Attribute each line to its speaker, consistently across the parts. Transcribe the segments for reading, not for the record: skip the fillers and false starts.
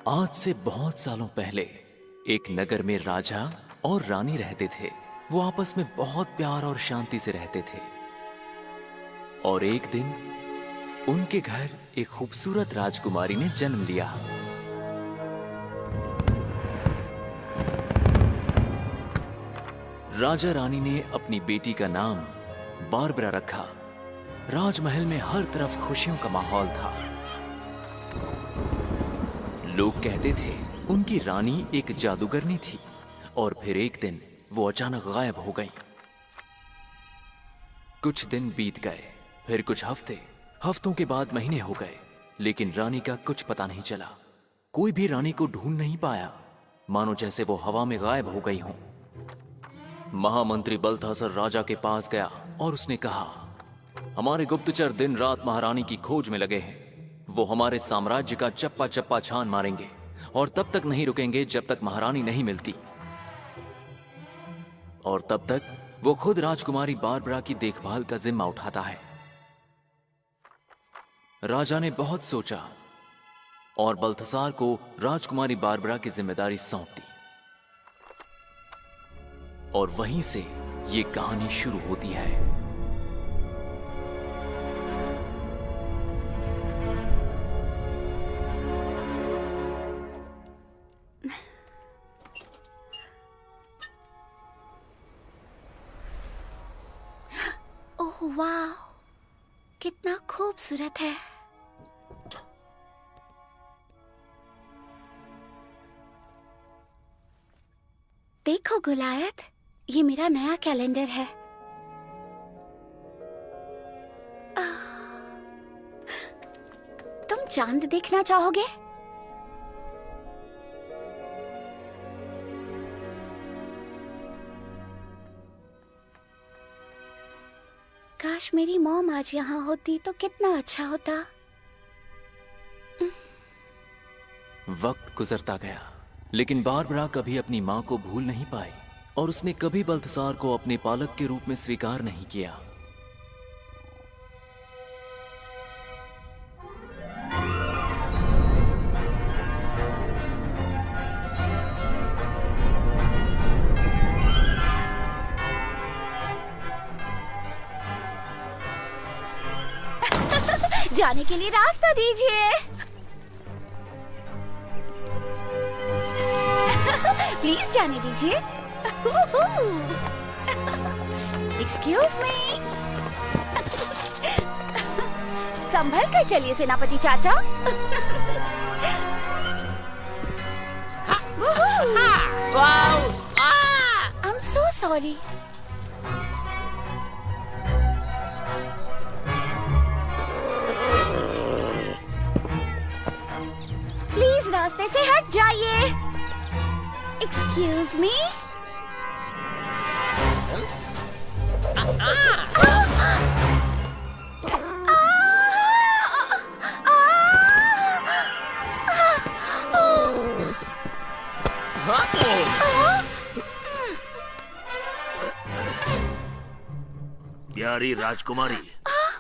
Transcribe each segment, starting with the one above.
Speaker 1: आज से बहुत सालों पहले एक नगर में राजा और रानी रहते थे। वो आपस में बहुत प्यार और शांति से रहते थे। और एक दिन उनके घर एक खूबसूरत राजकुमारी ने जन्म लिया। राजा रानी ने अपनी बेटी का नाम बारबरा रखा। राजमहल में हर तरफ खुशियों का माहौल था। लोग कहते थे उनकी रानी एक जादूगरनी थी। और फिर एक दिन वो अचानक गायब हो गई। कुछ दिन बीत गए, फिर कुछ हफ्तों के बाद महीने हो गए, लेकिन रानी का कुछ पता नहीं चला। कोई भी रानी को ढूंढ नहीं पाया, मानो जैसे वो हवा में गायब हो गई हो। महामंत्री बल्थासर राजा के पास गया और उसने कहा, हमारे गुप्तचर दिन रात महारानी की खोज में लगे हैं। वो हमारे साम्राज्य का चप्पा चप्पा छान मारेंगे और तब तक नहीं रुकेंगे जब तक महारानी नहीं मिलती। और तब तक वो खुद राजकुमारी बारबरा की देखभाल का जिम्मा उठाता है। राजा ने बहुत सोचा और बल्थासार को राजकुमारी बारबरा की जिम्मेदारी सौंप दी। और वहीं से ये कहानी शुरू होती है।
Speaker 2: वाह, कितना खूबसूरत है। देखो गुलायत, ये मेरा नया कैलेंडर है। तुम चांद देखना चाहोगे? काश मेरी मॉम आज यहाँ होती तो कितना अच्छा होता।
Speaker 1: वक्त गुजरता गया, लेकिन बारबरा कभी अपनी माँ को भूल नहीं पाई और उसने कभी बल्थासार को अपने पालक के रूप में स्वीकार नहीं किया।
Speaker 2: जाने के लिए रास्ता दीजिए। प्लीज जाने दीजिए। Excuse me. संभल कर चलिए सेनापति चाचा। I am so sorry. रास्ते से हट जाइए। Excuse me.
Speaker 3: प्यारी राजकुमारी,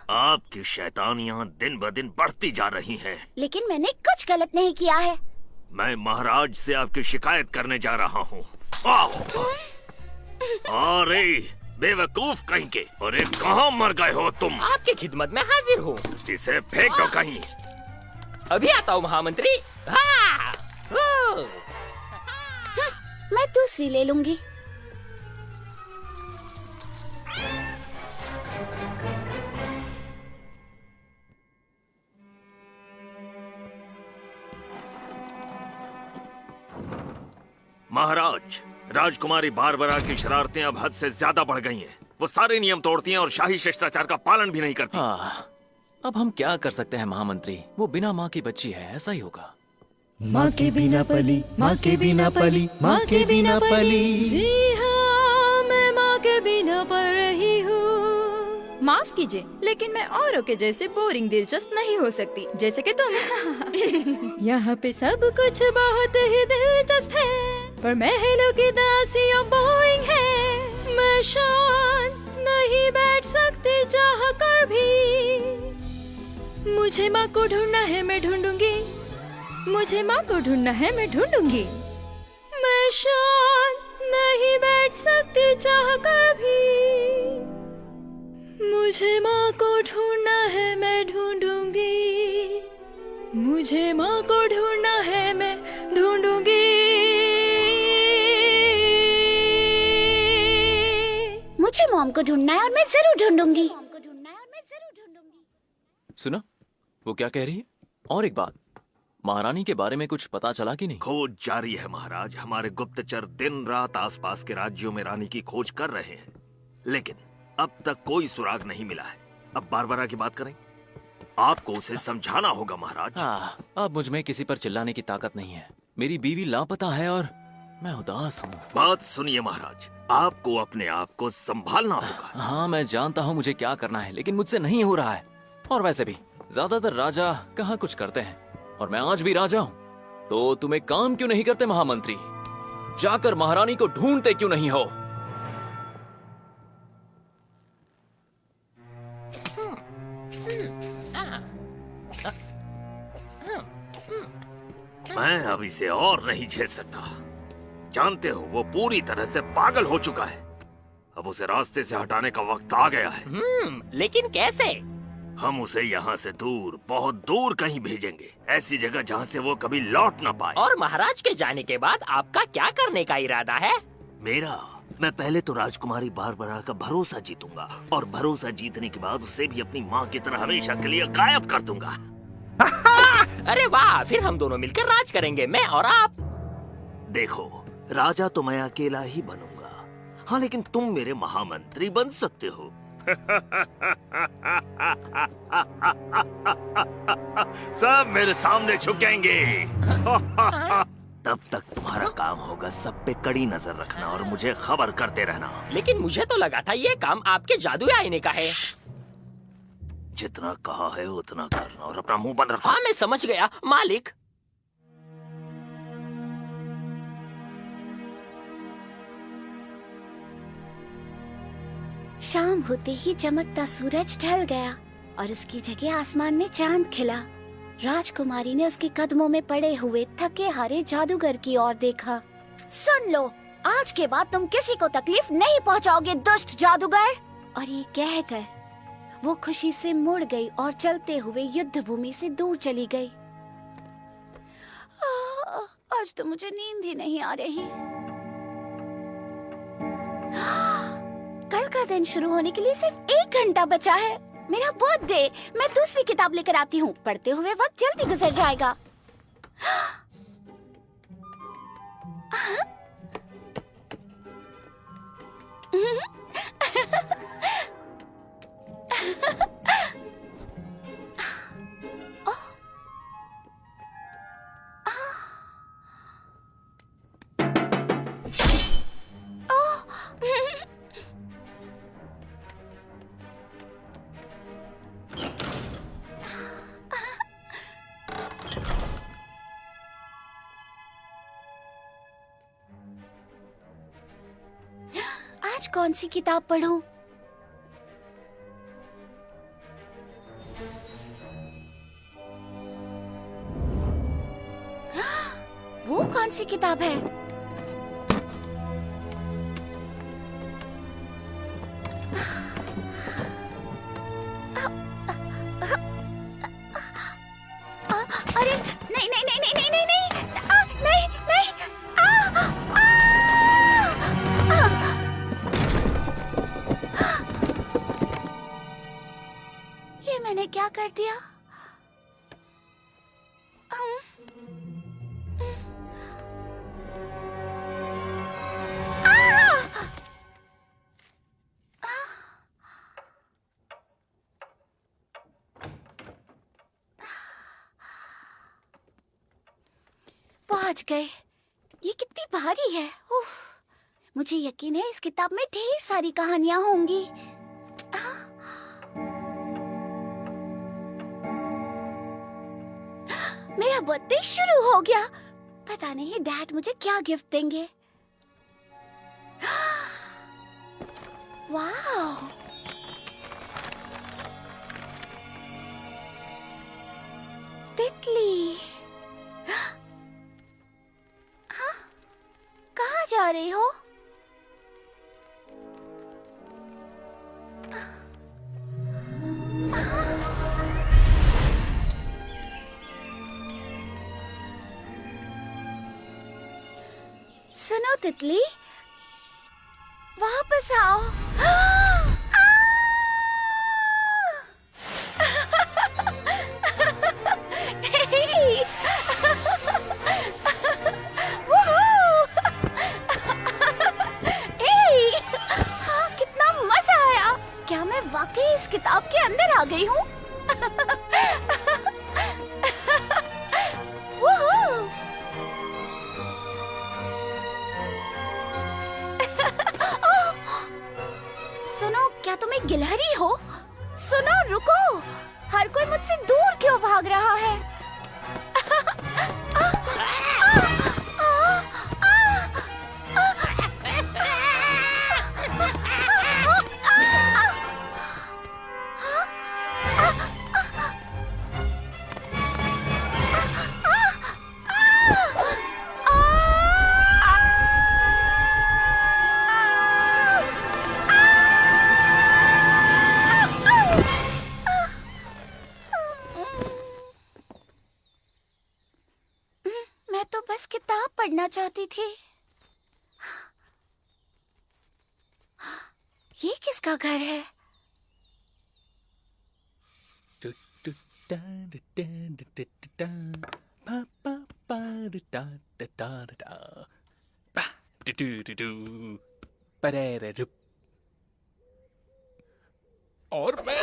Speaker 3: आपकी शैतानियां दिन ब दिन बढ़ती जा रही हैं।
Speaker 2: लेकिन मैंने कुछ गलत नहीं किया है।
Speaker 3: मैं महाराज से आपकी शिकायत करने जा रहा हूँ। अरे बेवकूफ कहीं के! अरे कहाँ मर गए हो तुम?
Speaker 4: आपकी खिदमत में हाजिर हूँ।
Speaker 3: इसे फेंक दो कहीं।
Speaker 4: अभी आता हूँ महामंत्री।
Speaker 2: मैं दूसरी ले लूंगी।
Speaker 3: महाराज, राजकुमारी बारबरा की शरारतें अब हद से ज्यादा बढ़ गई हैं। वो सारे नियम तोड़ती हैं और शाही शिष्टाचार का पालन भी नहीं करती।
Speaker 1: अब हम क्या कर सकते हैं महामंत्री? वो बिना माँ की बच्ची है, ऐसा ही होगा।
Speaker 5: माँ के बिना पली, माँ के बिना पली, माँ के बिना पली।
Speaker 6: जी हाँ, मैं माँ के बिना पल रही हूँ। माफ कीजिए, लेकिन मैं औरों के जैसे बोरिंग दिलचस्प नहीं हो सकती, जैसे कि तुम। यहाँ पे सब कुछ बहुत ही दिलचस्प है, पर महलों की दासियाँ बोरिंग है। मैं शांत नहीं बैठ सकती चाह कर भी। मुझे माँ को ढूंढना है, मैं ढूंढूंगी। मुझे माँ को ढूंढना है, मैं ढूंढूंगी। मैं शांत नहीं बैठ सकती चाह कर भी, मुझे माँ को ढूंढना है, मैं ढूंढूंगी। मुझे माँ को ढूंढना है, मैं ढूंढूंगी।
Speaker 2: मुझे मॉम को ढूंढना है और मैं जरूर ढूंढूंगी।
Speaker 1: सुना वो क्या कह रही है? और एक बात, महारानी के बारे में कुछ पता चला कि नहीं?
Speaker 3: खोज जारी है महाराज। हमारे गुप्तचर दिन रात आसपास के राज्यों में रानी की खोज कर रहे हैं, लेकिन अब तक कोई सुराग नहीं मिला है। अब बारबरा की बात करें, आपको उसे समझाना होगा महाराज।
Speaker 1: हाँ, अब मुझ में किसी पर चिल्लाने की ताकत नहीं है। मेरी बीवी लापता है और मैं उदास हूँ।
Speaker 3: बात सुनिए महाराज, आपको अपने आप को संभालना होगा।
Speaker 1: हाँ, मैं जानता हूँ मुझे क्या करना है, लेकिन मुझसे नहीं हो रहा है। और वैसे भी ज्यादातर राजा कहाँ कुछ करते हैं, और मैं आज भी राजा हूँ। तो तुम एक काम क्यों नहीं करते महामंत्री? जाकर महारानी को ढूंढते क्यों नहीं हो?
Speaker 3: मैं अब इसे और नहीं झेल सकता। जानते हो, वो पूरी तरह से पागल हो चुका है। अब उसे रास्ते से हटाने का वक्त आ गया है।
Speaker 4: लेकिन कैसे?
Speaker 3: हम उसे यहाँ से दूर, बहुत दूर कहीं भेजेंगे, ऐसी जगह जहाँ से वो कभी लौट ना पाए।
Speaker 4: और महाराज के जाने के बाद आपका क्या करने का इरादा है?
Speaker 3: मैं पहले तो राजकुमारी बारबरा का भरोसा जीतूंगा, और भरोसा जीतने के बाद उसे भी अपनी माँ की तरह हमेशा के लिए गायब कर दूंगा।
Speaker 4: अरे वाह, फिर हम दोनों मिलकर राज करेंगे, मैं और आप।
Speaker 3: देखो, राजा तो मैं अकेला ही बनूंगा, हाँ, लेकिन तुम मेरे महामंत्री बन सकते हो। सब मेरे सामने झुकेंगे। तब तक तुम्हारा काम होगा सब पे कड़ी नजर रखना और मुझे खबर करते रहना।
Speaker 4: लेकिन मुझे तो लगा था ये काम आपके जादुई आईने का है।
Speaker 3: जितना कहा है उतना करना और अपना मुंह बंद रखो।
Speaker 4: हाँ, मैं समझ गया मालिक।
Speaker 2: शाम होते ही चमकता सूरज ढल गया और उसकी जगह आसमान में चांद खिला। राजकुमारी ने उसके कदमों में पड़े हुए थके हारे जादूगर की ओर देखा। सुन लो, आज के बाद तुम किसी को तकलीफ नहीं पहुंचाओगे, दुष्ट जादूगर। और ये कहकर वो खुशी से मुड़ गई और चलते हुए युद्ध भूमि से दूर चली गई। आज तो मुझे नींद ही नहीं आ रही। कल का दिन शुरू होने के लिए सिर्फ 1 घंटा बचा है। मेरा बर्थडे। मैं दूसरी किताब लेकर आती हूँ। पढ़ते हुए वक्त जल्दी गुजर जाएगा। आज कौन सी किताब पढूं? वो कौन सी किताब है? अरे नहीं नहीं नहीं नहीं नहीं नहीं नहीं नहीं नहीं ये मैंने क्या कर दिया? पहुंच गए। ये कितनी भारी है। उफ, मुझे यकीन है इस किताब में ढेर सारी कहानियां होंगी। मेरा बर्थडे शुरू हो गया। पता नहीं डैड मुझे क्या गिफ्ट देंगे। वाह, तितली। कहाँ जा रही हो? सुनो तितली, वापस आओ। कितना मजा आया। क्या मैं वाकई इस किताब के अंदर आ गई हूँ? सुनो, क्या तुम एक गिलहरी हो? सुनो, रुको। हर कोई मुझसे दूर क्यों भाग रहा है? मैं तो बस किताब पढ़ना चाहती थी। ये किसका घर है?
Speaker 7: और मैं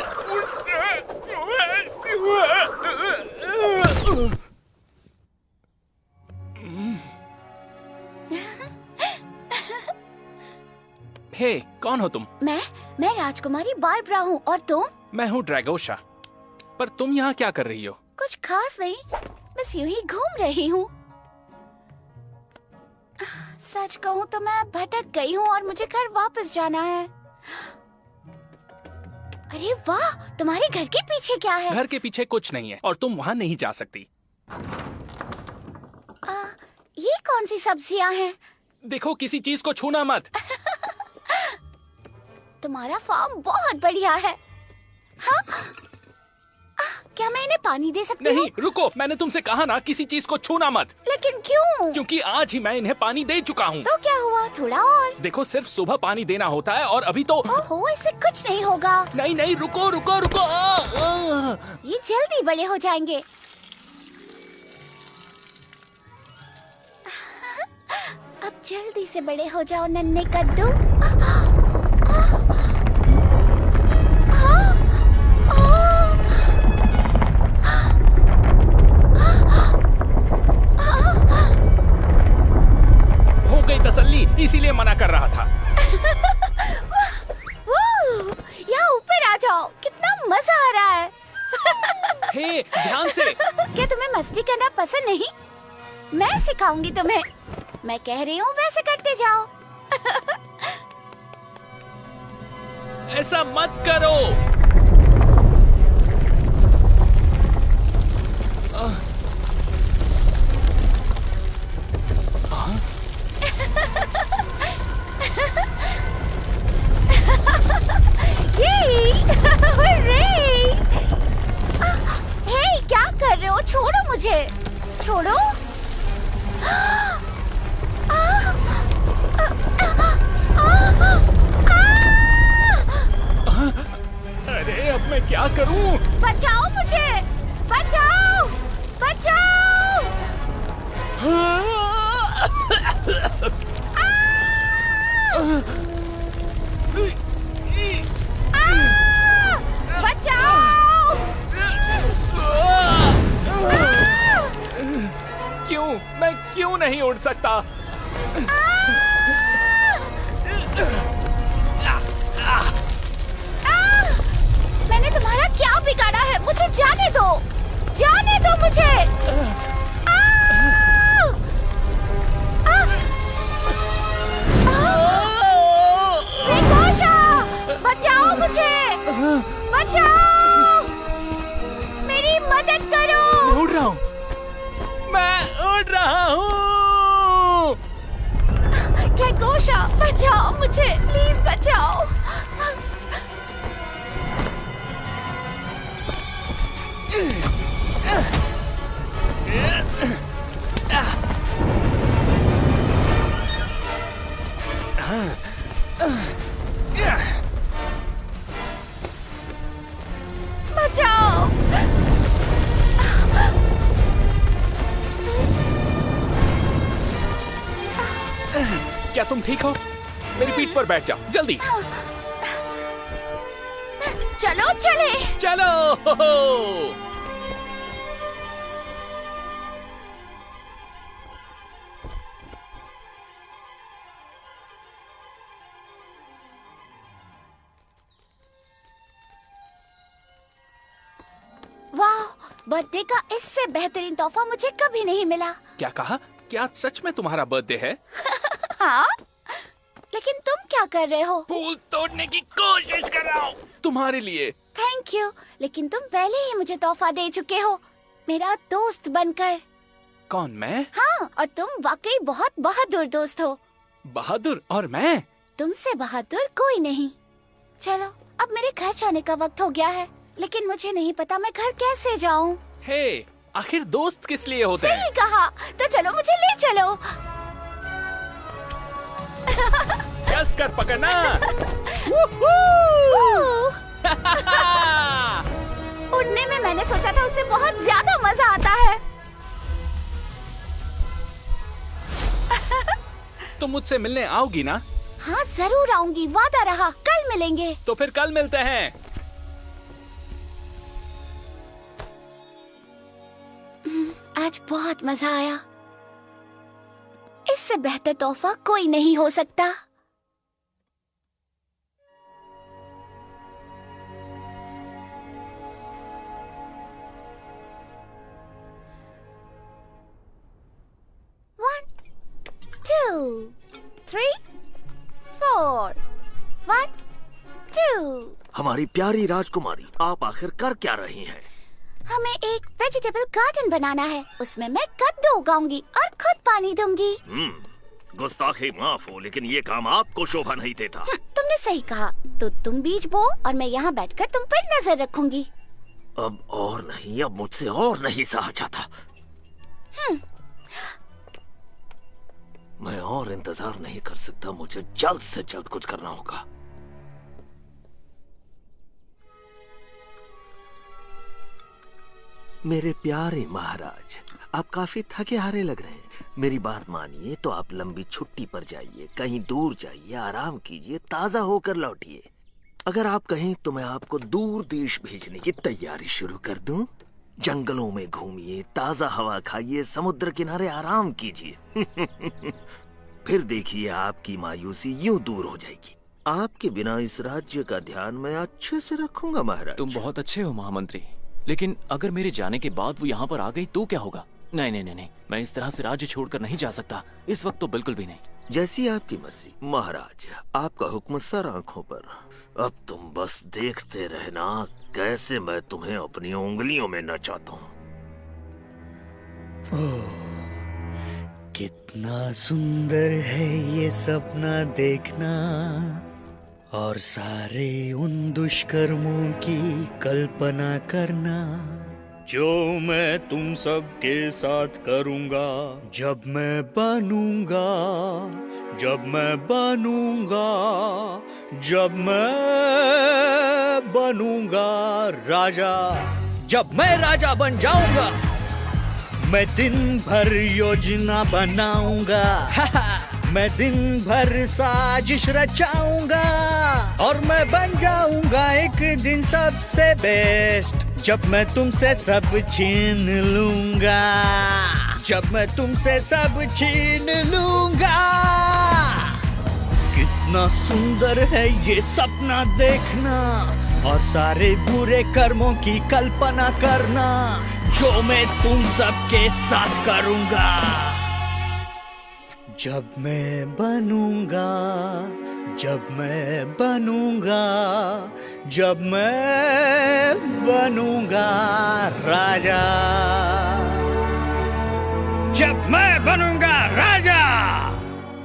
Speaker 7: हे, कौन हो तुम?
Speaker 2: मैं राजकुमारी बारबरा हूँ। और तुम?
Speaker 7: मैं हूँ ड्रैगोशा। पर तुम यहाँ क्या कर रही हो?
Speaker 2: कुछ खास नहीं, बस यूं ही घूम रही हूँ। सच कहूँ तो मैं भटक गई हूँ और मुझे घर वापस जाना है। अरे वाह, तुम्हारे घर के पीछे क्या है?
Speaker 7: घर के पीछे कुछ नहीं है और तुम वहाँ नहीं जा सकती।
Speaker 2: ये कौन सी सब्जियाँ हैं?
Speaker 7: देखो, किसी चीज को छूना मत।
Speaker 2: तुम्हारा फार्म बहुत बढ़िया है। हाँ? क्या मैं इन्हें पानी दे सकती हूँ?
Speaker 7: नहीं, रुको, मैंने तुमसे कहा ना, किसी चीज को छूना मत।
Speaker 2: लेकिन क्यों?
Speaker 7: क्योंकि आज ही मैं इन्हें पानी दे चुका हूँ।
Speaker 2: तो क्या हुआ? थोड़ा और।
Speaker 7: देखो, सिर्फ सुबह पानी देना होता है और अभी तो।
Speaker 2: ओहो, इससे कुछ नहीं होगा।
Speaker 7: नहीं नहीं, रुको रुको रुको।
Speaker 2: ये जल्दी बड़े हो जाएंगे। अब जल्दी से बड़े हो जाओ नन्हे कद्दू।
Speaker 7: हो गई तसल्ली, इसीलिए मना कर रहा था।
Speaker 2: यहाँ ऊपर आ जाओ, कितना मजा आ रहा है।
Speaker 7: हे, ध्यान से।
Speaker 2: क्या तुम्हें मस्ती करना पसंद नहीं? मैं सिखाऊंगी तुम्हें। मैं कह रही हूँ वैसे करते जाओ।
Speaker 7: ऐसा मत करो।
Speaker 2: हे, क्या कर रहे हो? छोड़ो मुझे, छोड़ो।
Speaker 7: अरे, अब मैं क्या करूं?
Speaker 2: बचाओ मुझे, बचाओ, बचाओ। बचाओ।
Speaker 7: क्यों? मैं क्यों नहीं उड़ सकता?
Speaker 2: मैंने तुम्हारा क्या बिगाड़ा है? मुझे जाने दो, जाने दो मुझे। बचाओ मुझे, बचाओ, मेरी मदद करो।
Speaker 7: मैं उड़ रहा हूँ, मैं उड़ रहा हूँ।
Speaker 2: ड्रैगोशा, बचाओ मुझे, प्लीज बचाओ। बचाओ।
Speaker 7: क्या तुम ठीक हो? मेरी पीठ पर बैठ जाओ जल्दी।
Speaker 2: चलो चले।
Speaker 7: चलो।
Speaker 2: वाह, बर्थडे का इससे बेहतरीन तोहफा मुझे कभी नहीं मिला।
Speaker 7: क्या कहा? क्या सच में तुम्हारा बर्थडे है?
Speaker 2: हाँ, लेकिन तुम क्या कर रहे हो?
Speaker 7: फूल तोड़ने की कोशिश कर रहा हूँ तुम्हारे लिए।
Speaker 2: थैंक यू, लेकिन तुम पहले ही मुझे तोहफा दे चुके हो, मेरा दोस्त बनकर।
Speaker 7: कौन, मैं?
Speaker 2: हाँ, और तुम वाकई बहुत बहादुर दोस्त हो।
Speaker 7: बहादुर? और मैं?
Speaker 2: तुमसे बहादुर कोई नहीं। चलो, अब मेरे घर जाने का वक्त हो गया है, लेकिन मुझे नहीं पता मैं घर कैसे जाऊँ।
Speaker 7: हे, आखिर दोस्त किस लिए होते हैं?
Speaker 2: सही कहा, तो चलो मुझे ले चलो।
Speaker 7: कस कर पकड़ना।
Speaker 2: उड़ने में मैंने सोचा था उससे बहुत ज्यादा मजा आता है।
Speaker 7: तुम मुझसे मिलने आओगी ना?
Speaker 2: हाँ जरूर आऊंगी, वादा रहा। कल मिलेंगे।
Speaker 7: तो फिर कल मिलते हैं।
Speaker 2: आज बहुत मजा आया। इससे बेहतर तोहफा कोई नहीं हो सकता। One, 2, 3, 4, 1, 2।
Speaker 3: हमारी प्यारी राजकुमारी, आप आखिर कर क्या रही हैं?
Speaker 2: हमें एक वेजिटेबल गार्डन बनाना है। उसमें मैं कद्दू उगाऊंगी और खुद पानी दूंगी।
Speaker 3: गुस्ताखी माफ हो, लेकिन ये काम आपको शोभा नहीं देता।
Speaker 2: तुमने सही कहा। तो तुम बीज बो और मैं यहाँ बैठकर तुम पर नजर रखूंगी।
Speaker 3: अब और नहीं, अब मुझसे और नहीं सहा जाता। मैं और इंतजार नहीं कर सकता। मुझे जल्द से जल्द कुछ करना होगा। मेरे प्यारे महाराज, आप काफी थके हारे लग रहे हैं। मेरी बात मानिए तो आप लंबी छुट्टी पर जाइए, कहीं दूर जाइए, आराम कीजिए, ताजा होकर लौटिए। अगर आप कहें तो मैं आपको दूर देश भेजने की तैयारी शुरू कर दूं। जंगलों में घूमिए, ताजा हवा खाइए, समुद्र किनारे आराम कीजिए। फिर देखिए आपकी मायूसी यूं दूर हो जाएगी। आपके बिना इस राज्य का ध्यान मैं अच्छे से रखूंगा महाराज।
Speaker 1: तुम बहुत अच्छे हो महामंत्री, लेकिन अगर मेरे जाने के बाद वो यहाँ पर आ गई तो क्या होगा? नहीं नहीं नहीं नहीं, मैं इस तरह से राज्य छोड़कर नहीं जा सकता। इस वक्त तो बिल्कुल भी नहीं।
Speaker 3: जैसी आपकी मर्जी महाराज, आपका हुक्म सर आंखों पर। अब तुम बस देखते रहना कैसे मैं तुम्हें अपनी उंगलियों में नचाता हूँ।
Speaker 5: कितना सुंदर है ये सपना देखना, और सारे उन दुष्कर्मों की कल्पना करना जो मैं तुम सबके साथ करूंगा जब मैं बनूंगा, जब मैं बनूंगा, जब मैं बनूंगा राजा, जब मैं राजा बन जाऊंगा। मैं दिन भर योजना बनाऊंगा, मैं दिन भर साजिश रचाऊंगा, और मैं बन जाऊंगा एक दिन सबसे बेस्ट, जब मैं तुमसे सब छीन लूंगा, जब मैं तुमसे सब छीन लूंगा। कितना सुंदर है ये सपना देखना, और सारे बुरे कर्मों की कल्पना करना जो मैं तुम सबके साथ करूंगा जब मैं बनूंगा, जब मैं बनूंगा, जब मैं बनूंगा राजा, जब मैं बनूंगा राजा।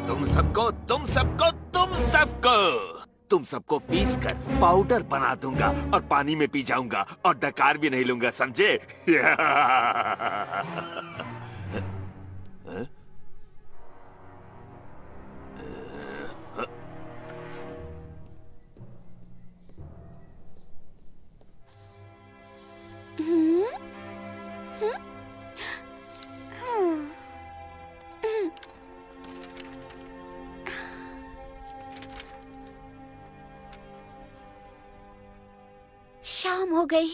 Speaker 3: तुम सबको तुम सबको पीस कर पाउडर बना दूंगा और पानी में पी जाऊंगा और डकार भी नहीं लूंगा, समझे?
Speaker 2: शाम हो गई।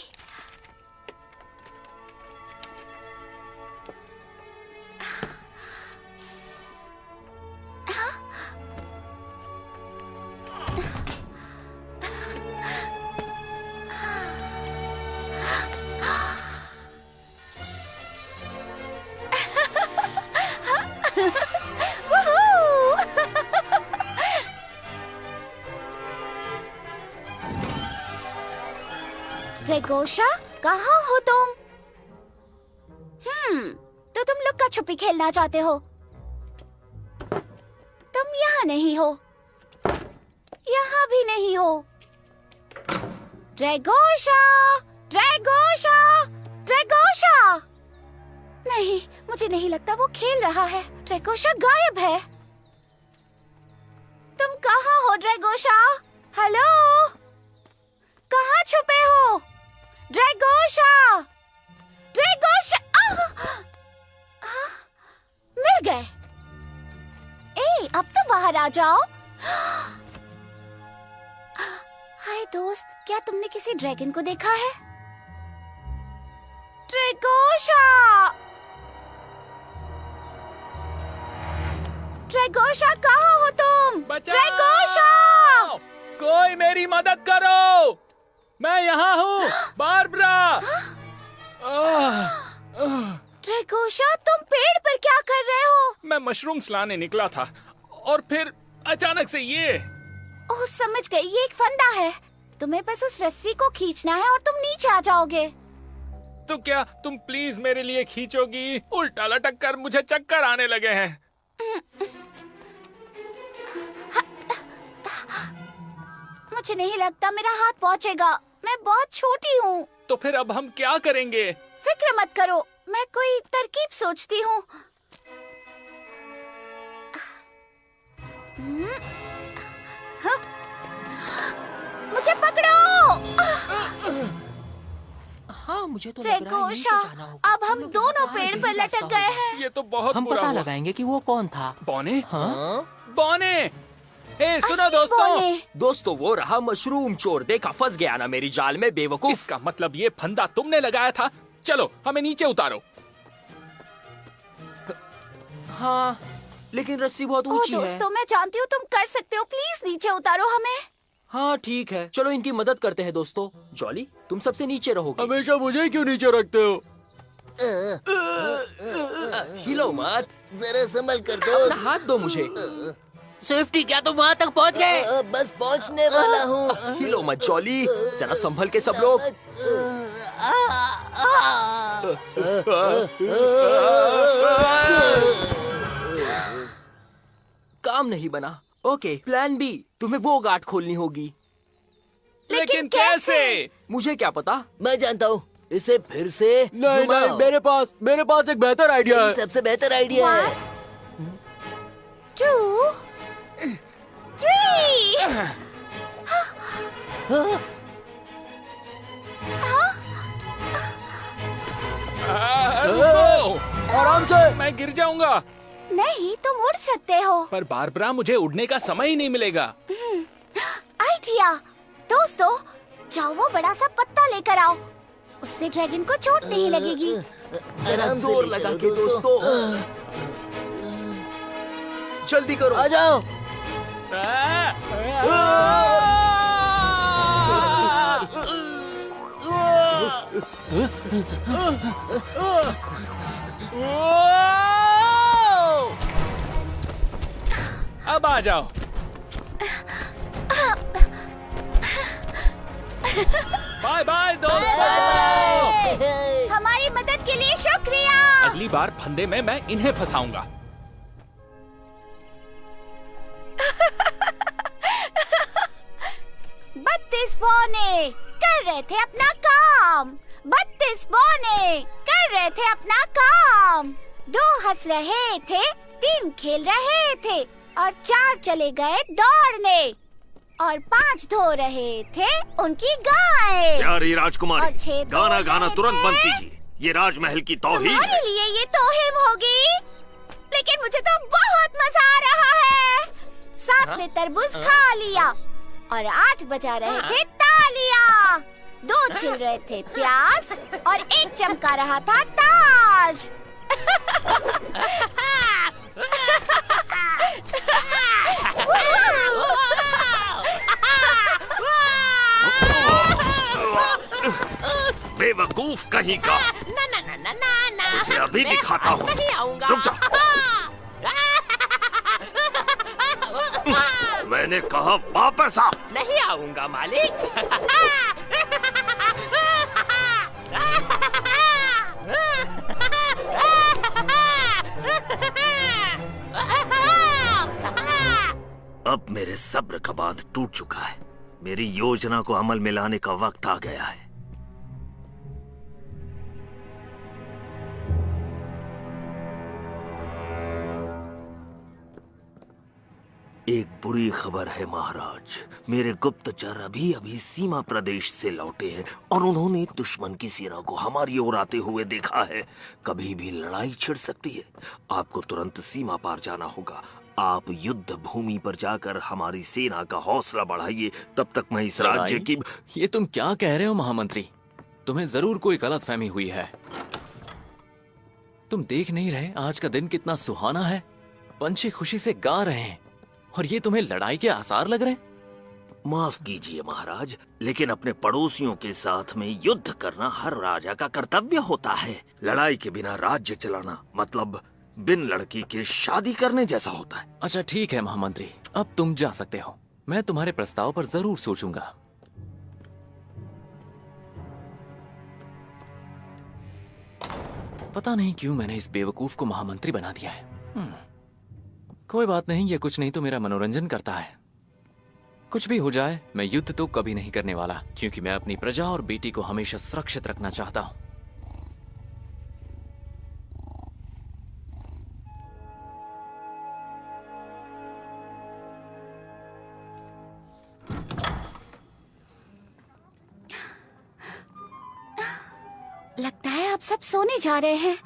Speaker 2: ड्रैगोशा, कहाँ हो तुम? तो तुम लुक्का छुपी खेलना चाहते हो? तुम यहाँ नहीं हो, यहाँ भी नहीं हो। ड्रैगोशा, ड्रैगोशा, ड्रैगोशा! नहीं, मुझे नहीं लगता वो खेल रहा है। ड्रैगोशा गायब है। तुम कहाँ हो ड्रैगोशा? हेलो, कहाँ छुपे हो? ड्रैगोशा! ड्रैगोशा! मिल गए। अब तो बाहर आ जाओ। हाय दोस्त, क्या तुमने किसी ड्रैगन को देखा है? ड्रैगोशा! ड्रैगोशा, कहाँ हो तुम? ड्रैगोशा!
Speaker 7: कोई मेरी मदद करो, मैं यहाँ हूँ, बारबरा।
Speaker 2: ड्रैगोशा, तुम पेड़ पर क्या कर रहे हो?
Speaker 7: मैं मशरूम्स लाने निकला था और फिर अचानक से ये।
Speaker 2: ओह, समझ गई, ये एक फंदा है। तुम्हें बस उस रस्सी को खींचना है और तुम नीचे आ जाओगे।
Speaker 7: तो क्या तुम प्लीज मेरे लिए खींचोगी? उल्टा लटक कर मुझे चक्कर आने लगे हैं।
Speaker 2: मुझे नहीं लगता मेरा हाथ पहुँचेगा, मैं बहुत छोटी हूँ।
Speaker 7: तो फिर अब हम क्या करेंगे?
Speaker 2: फिक्र मत करो, मैं कोई तरकीब सोचती हूँ। मुझे पकड़ो!
Speaker 4: हाँ, मुझे तो लग रहा है यहीं से
Speaker 2: ड्रैगोशा,
Speaker 4: जाना होगा।
Speaker 2: अब हम दोनों पेड़ पर लटक गए हैं।
Speaker 7: ये तो बहुत
Speaker 4: हम
Speaker 7: बुरा
Speaker 4: पता
Speaker 7: हुआ।
Speaker 4: लगाएंगे कि वो कौन था।
Speaker 7: बॉने?
Speaker 4: हाँ?
Speaker 7: बॉने! ए, सुनो
Speaker 2: असली बॉने।
Speaker 4: दोस्तों, वो रहा मशरूम चोर। देखा, फंस गया ना मेरी जाल में, बेवकूफ।
Speaker 7: इसका मतलब ये फंदा तुमने लगाया था। चलो, हमें नीचे उतारो।
Speaker 4: हाँ, लेकिन रस्सी बहुत
Speaker 2: ओह
Speaker 4: ऊंची है।
Speaker 2: दोस्तों, मैं जानती हूँ तुम कर सकते हो, प्लीज नीचे उतारो हमें।
Speaker 4: हाँ ठीक है, चलो इनकी मदद करते हैं दोस्तों। जॉली, तुम सबसे नीचे रहोगे।
Speaker 7: हमेशा मुझे क्यों नीचे रखते हो?
Speaker 4: हिलो मत,
Speaker 8: जरा संभल कर दो।
Speaker 4: अपना हाथ दो मुझे। सेफ्टी, क्या तुम वहाँ तक पहुँच गए?
Speaker 8: बस पहुंचने वाला हूँ।
Speaker 4: हिलो मत जॉली, जरा संभल के सब लोग। काम नहीं बना। ओके, प्लान बी, तुम्हें वो गांठ खोलनी होगी।
Speaker 7: लेकिन कैसे?
Speaker 4: मुझे क्या पता।
Speaker 8: मैं जानता हूँ, इसे फिर से
Speaker 7: नहीं,
Speaker 8: घुमाओ।
Speaker 7: मेरे पास एक बेहतर आइडिया
Speaker 8: यही
Speaker 7: है।
Speaker 8: सबसे बेहतर आइडिया है।
Speaker 2: 2, 3।
Speaker 7: रुको, आराम से, मैं गिर जाऊंगा।
Speaker 2: नहीं, तुम उड़ सकते हो।
Speaker 7: पर बारबरा, मुझे उड़ने का समय ही नहीं मिलेगा।
Speaker 2: आइडिया! दोस्तों, जाओ वो बड़ा सा पत्ता लेकर आओ, उससे ड्रैगन को चोट नहीं लगेगी।
Speaker 4: जरा
Speaker 8: आराम से
Speaker 4: जोर
Speaker 8: ले
Speaker 4: लगा
Speaker 8: चलो,
Speaker 4: के दोस्तों। जल्दी करो।
Speaker 8: आ जाओ।
Speaker 7: अब आ जाओ। बाय बाय दोस्तों।
Speaker 2: हमारी मदद के लिए शुक्रिया।
Speaker 7: अगली बार फंदे में मैं इन्हें फंसाऊंगा।
Speaker 2: पौने कर रहे थे अपना काम, 32 पौने कर रहे थे अपना काम, 2 हंस रहे थे, 3 खेल रहे थे और 4 चले गए दौड़ने और 5 धो रहे थे उनकी गाय।
Speaker 3: प्यारी राजकुमारी,
Speaker 2: और 6
Speaker 3: गाना गाना तुरंत बंद कीजिए। ये राजमहल की तौहीन
Speaker 2: तुम्हारे
Speaker 3: है।
Speaker 2: लिए ये तौहीन होगी, लेकिन मुझे तो बहुत मजा आ रहा है। 7 ने तरबूज खा लिया और 8 बजा रहे थे तालियां, 2 छिल रहे थे प्याज और 1 चमका रहा था ताज।
Speaker 3: बेवकूफ कहीं का।
Speaker 4: ना ना ना ना ना ना,
Speaker 3: मुझे अभी
Speaker 4: मैं
Speaker 3: दिखाता
Speaker 4: आज
Speaker 3: हूँ।
Speaker 4: नहीं आऊंगा।
Speaker 3: रुक जा। मैंने कहा वापस आ।
Speaker 4: नहीं आऊंगा मालिक।
Speaker 3: अब मेरे सब्र का बांध टूट चुका है। मेरी योजना को अमल में लाने का वक्त आ गया है। एक बुरी खबर है महाराज, मेरे गुप्तचर अभी अभी सीमा प्रदेश से लौटे हैं और उन्होंने दुश्मन की सेना को हमारी ओर आते हुए देखा है। कभी भी लड़ाई छिड़ सकती है। आपको तुरंत सीमा पार जाना होगा। आप युद्ध भूमि पर जाकर हमारी सेना का हौसला बढ़ाइए। तब तक मैं इस राज्य की।
Speaker 1: ये तुम क्या कह रहे हो महामंत्री? तुम्हें जरूर कोई गलतफहमी हुई है। तुम देख नहीं रहे आज का दिन कितना सुहाना है? पंछी खुशी से गा रहे हैं और ये तुम्हें लड़ाई के आसार लग रहे हैं?
Speaker 3: माफ कीजिए महाराज, लेकिन अपने पड़ोसियों के साथ में युद्ध करना हर राजा का कर्तव्य होता है। लड़ाई के बिना राज्य चलाना मतलब बिन लड़की के शादी करने जैसा होता है।
Speaker 1: अच्छा ठीक है महामंत्री, अब तुम जा सकते हो। मैं तुम्हारे प्रस्ताव पर जरूर सोचूंगा। पता नहीं क्यों मैंने इस बेवकूफ को महामंत्री बना दिया है। कोई बात नहीं, ये कुछ नहीं तो मेरा मनोरंजन करता है। कुछ भी हो जाए मैं युद्ध तो कभी नहीं करने वाला, क्योंकि मैं अपनी प्रजा और बेटी को हमेशा सुरक्षित रखना चाहता हूं।
Speaker 2: लगता है आप सब सोने जा रहे हैं।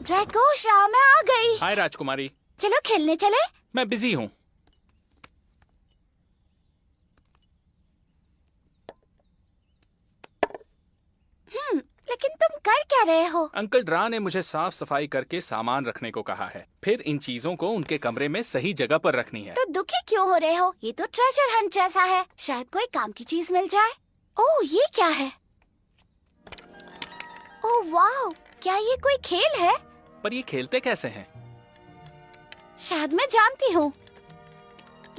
Speaker 2: ड्रैकोशा, मैं आ गई।
Speaker 7: हाय राजकुमारी।
Speaker 2: चलो खेलने चले।
Speaker 7: मैं बिजी हूँ।
Speaker 2: लेकिन तुम कर क्या रहे हो?
Speaker 7: अंकल ड्रा ने मुझे साफ सफाई करके सामान रखने को कहा है। फिर इन चीजों को उनके कमरे में सही जगह पर रखनी है।
Speaker 2: तो दुखी क्यों हो रहे हो? ये तो ट्रेजर हंट जैसा है। शायद कोई काम की चीज मिल जाए। ओह, ये क्या है? ओह वाह, क्या ये कोई खेल है?
Speaker 7: पर ये खेलते कैसे हैं?
Speaker 2: शायद मैं जानती हूँ।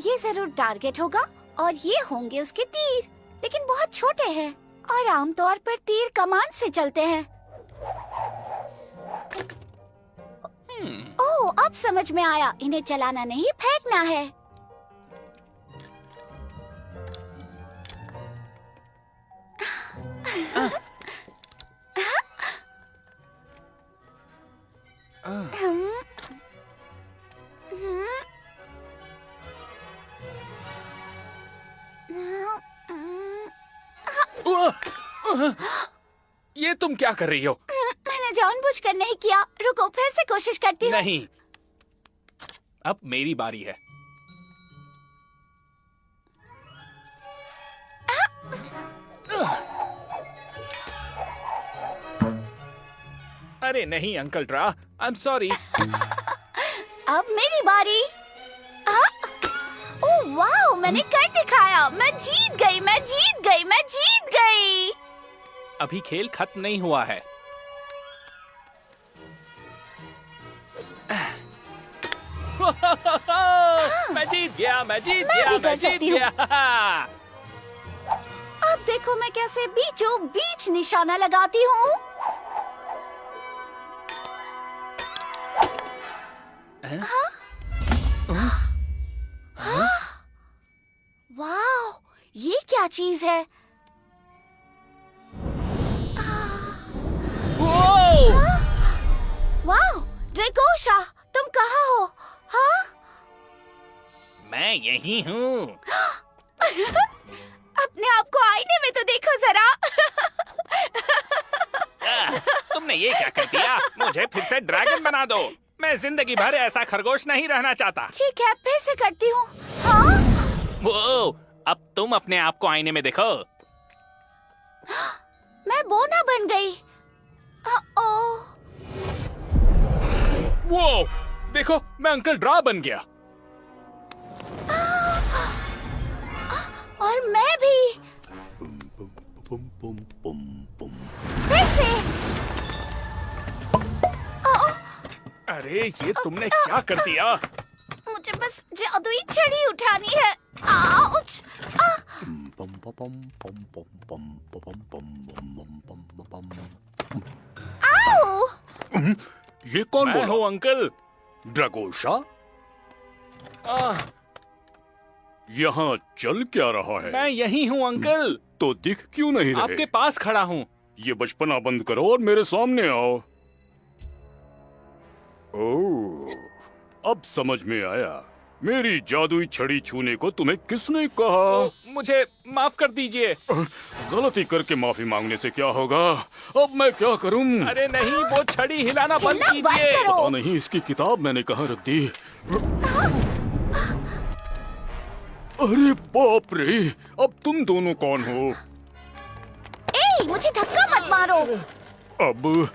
Speaker 2: ये जरूर टारगेट होगा और ये होंगे उसके तीर, लेकिन बहुत छोटे हैं और आमतौर पर तीर कमान से चलते हैं। ओह, अब समझ में आया। इन्हें चलाना नहीं, फेंकना है।
Speaker 7: ये तुम क्या कर रही हो?
Speaker 2: मैंने जानबूझकर नहीं किया। रुको, फिर से कोशिश करती हूँ।
Speaker 7: नहीं, अब मेरी बारी है। अरे नहीं uncle draw, I am sorry.
Speaker 2: अब मेरी बारी। ओह वाह, मैंने कर दिखाया। मैं जीत गई, मैं जीत गई, मैं जीत गई।
Speaker 7: अभी खेल खत्म नहीं हुआ है। मैं जीत गया, मैं जीत
Speaker 2: मैं
Speaker 7: गया,
Speaker 2: भी कर
Speaker 7: मैं जीत
Speaker 2: सकती हूँ।
Speaker 7: गया।
Speaker 2: अब देखो मैं कैसे बीचों बीच निशाना लगाती हूँ। वाह, ये क्या चीज है? वाह, ड्रैगोशा, तुम कहाँ हो? हाँ?
Speaker 7: मैं यही हूँ।
Speaker 2: अपने आप को आईने में तो देखो जरा।
Speaker 7: तुमने ये क्या कर दिया? मुझे फिर से ड्रैगन बना दो। मैं जिंदगी भर ऐसा खरगोश नहीं रहना चाहता।
Speaker 2: ठीक है, फिर से करती हूँ। हाँ?
Speaker 7: वो, अब तुम अपने आप को आईने में देखो।
Speaker 2: मैं बोना बन गई। ओ,
Speaker 7: वो, देखो, मैं अंकल ड्रा बन गया।
Speaker 2: और मैं भी। फिर से।
Speaker 7: अरे ये तुमने क्या कर दिया?
Speaker 2: मुझे बस जादुई छड़ी उठानी है। आउच! आओ!
Speaker 7: ये कौन बोला? मैं हूँ अंकल ड्रैगोशा।
Speaker 9: यहाँ चल क्या रहा है?
Speaker 7: मैं यही हूँ अंकल।
Speaker 9: तो दिख क्यों नहीं रहे?
Speaker 7: आपके पास खड़ा हूँ।
Speaker 9: ये बचपना बंद करो और मेरे सामने आओ। ओह, अब समझ में आया। मेरी जादुई छड़ी छूने को तुम्हें किसने कहा?
Speaker 7: मुझे माफ कर दीजिए।
Speaker 9: गलती करके माफी मांगने से क्या होगा? अब मैं क्या करूं?
Speaker 7: अरे नहीं, वो छड़ी हिलाना बंद
Speaker 2: हिलना बंद
Speaker 7: कीजिए।
Speaker 2: करो।
Speaker 9: पता नहीं इसकी किताब मैंने कहाँ रख दी। अरे बाप रे! अब तुम दोनों कौन हो?
Speaker 2: ए, मुझे धक्का मत मारो।
Speaker 9: अब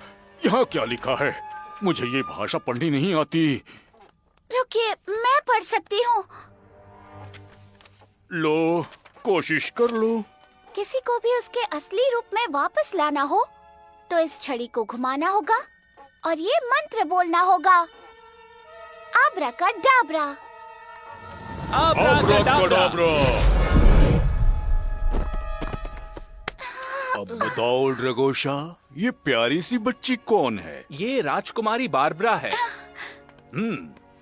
Speaker 9: यहाँ क्या लिखा है? मुझे ये भाषा पढ़नी नहीं आती।
Speaker 2: रुकिए, मैं पढ़ सकती हूँ।
Speaker 9: लो, कोशिश कर लो।
Speaker 2: किसी को भी उसके असली रूप में वापस लाना हो तो इस छड़ी को घुमाना होगा और ये मंत्र बोलना होगा। आब्राकाडाब्रा।
Speaker 9: आब्राकाडाब्रा। अब बताओ ड्रैगोशा, ये प्यारी सी बच्ची कौन है?
Speaker 7: ये राजकुमारी बारबरा है।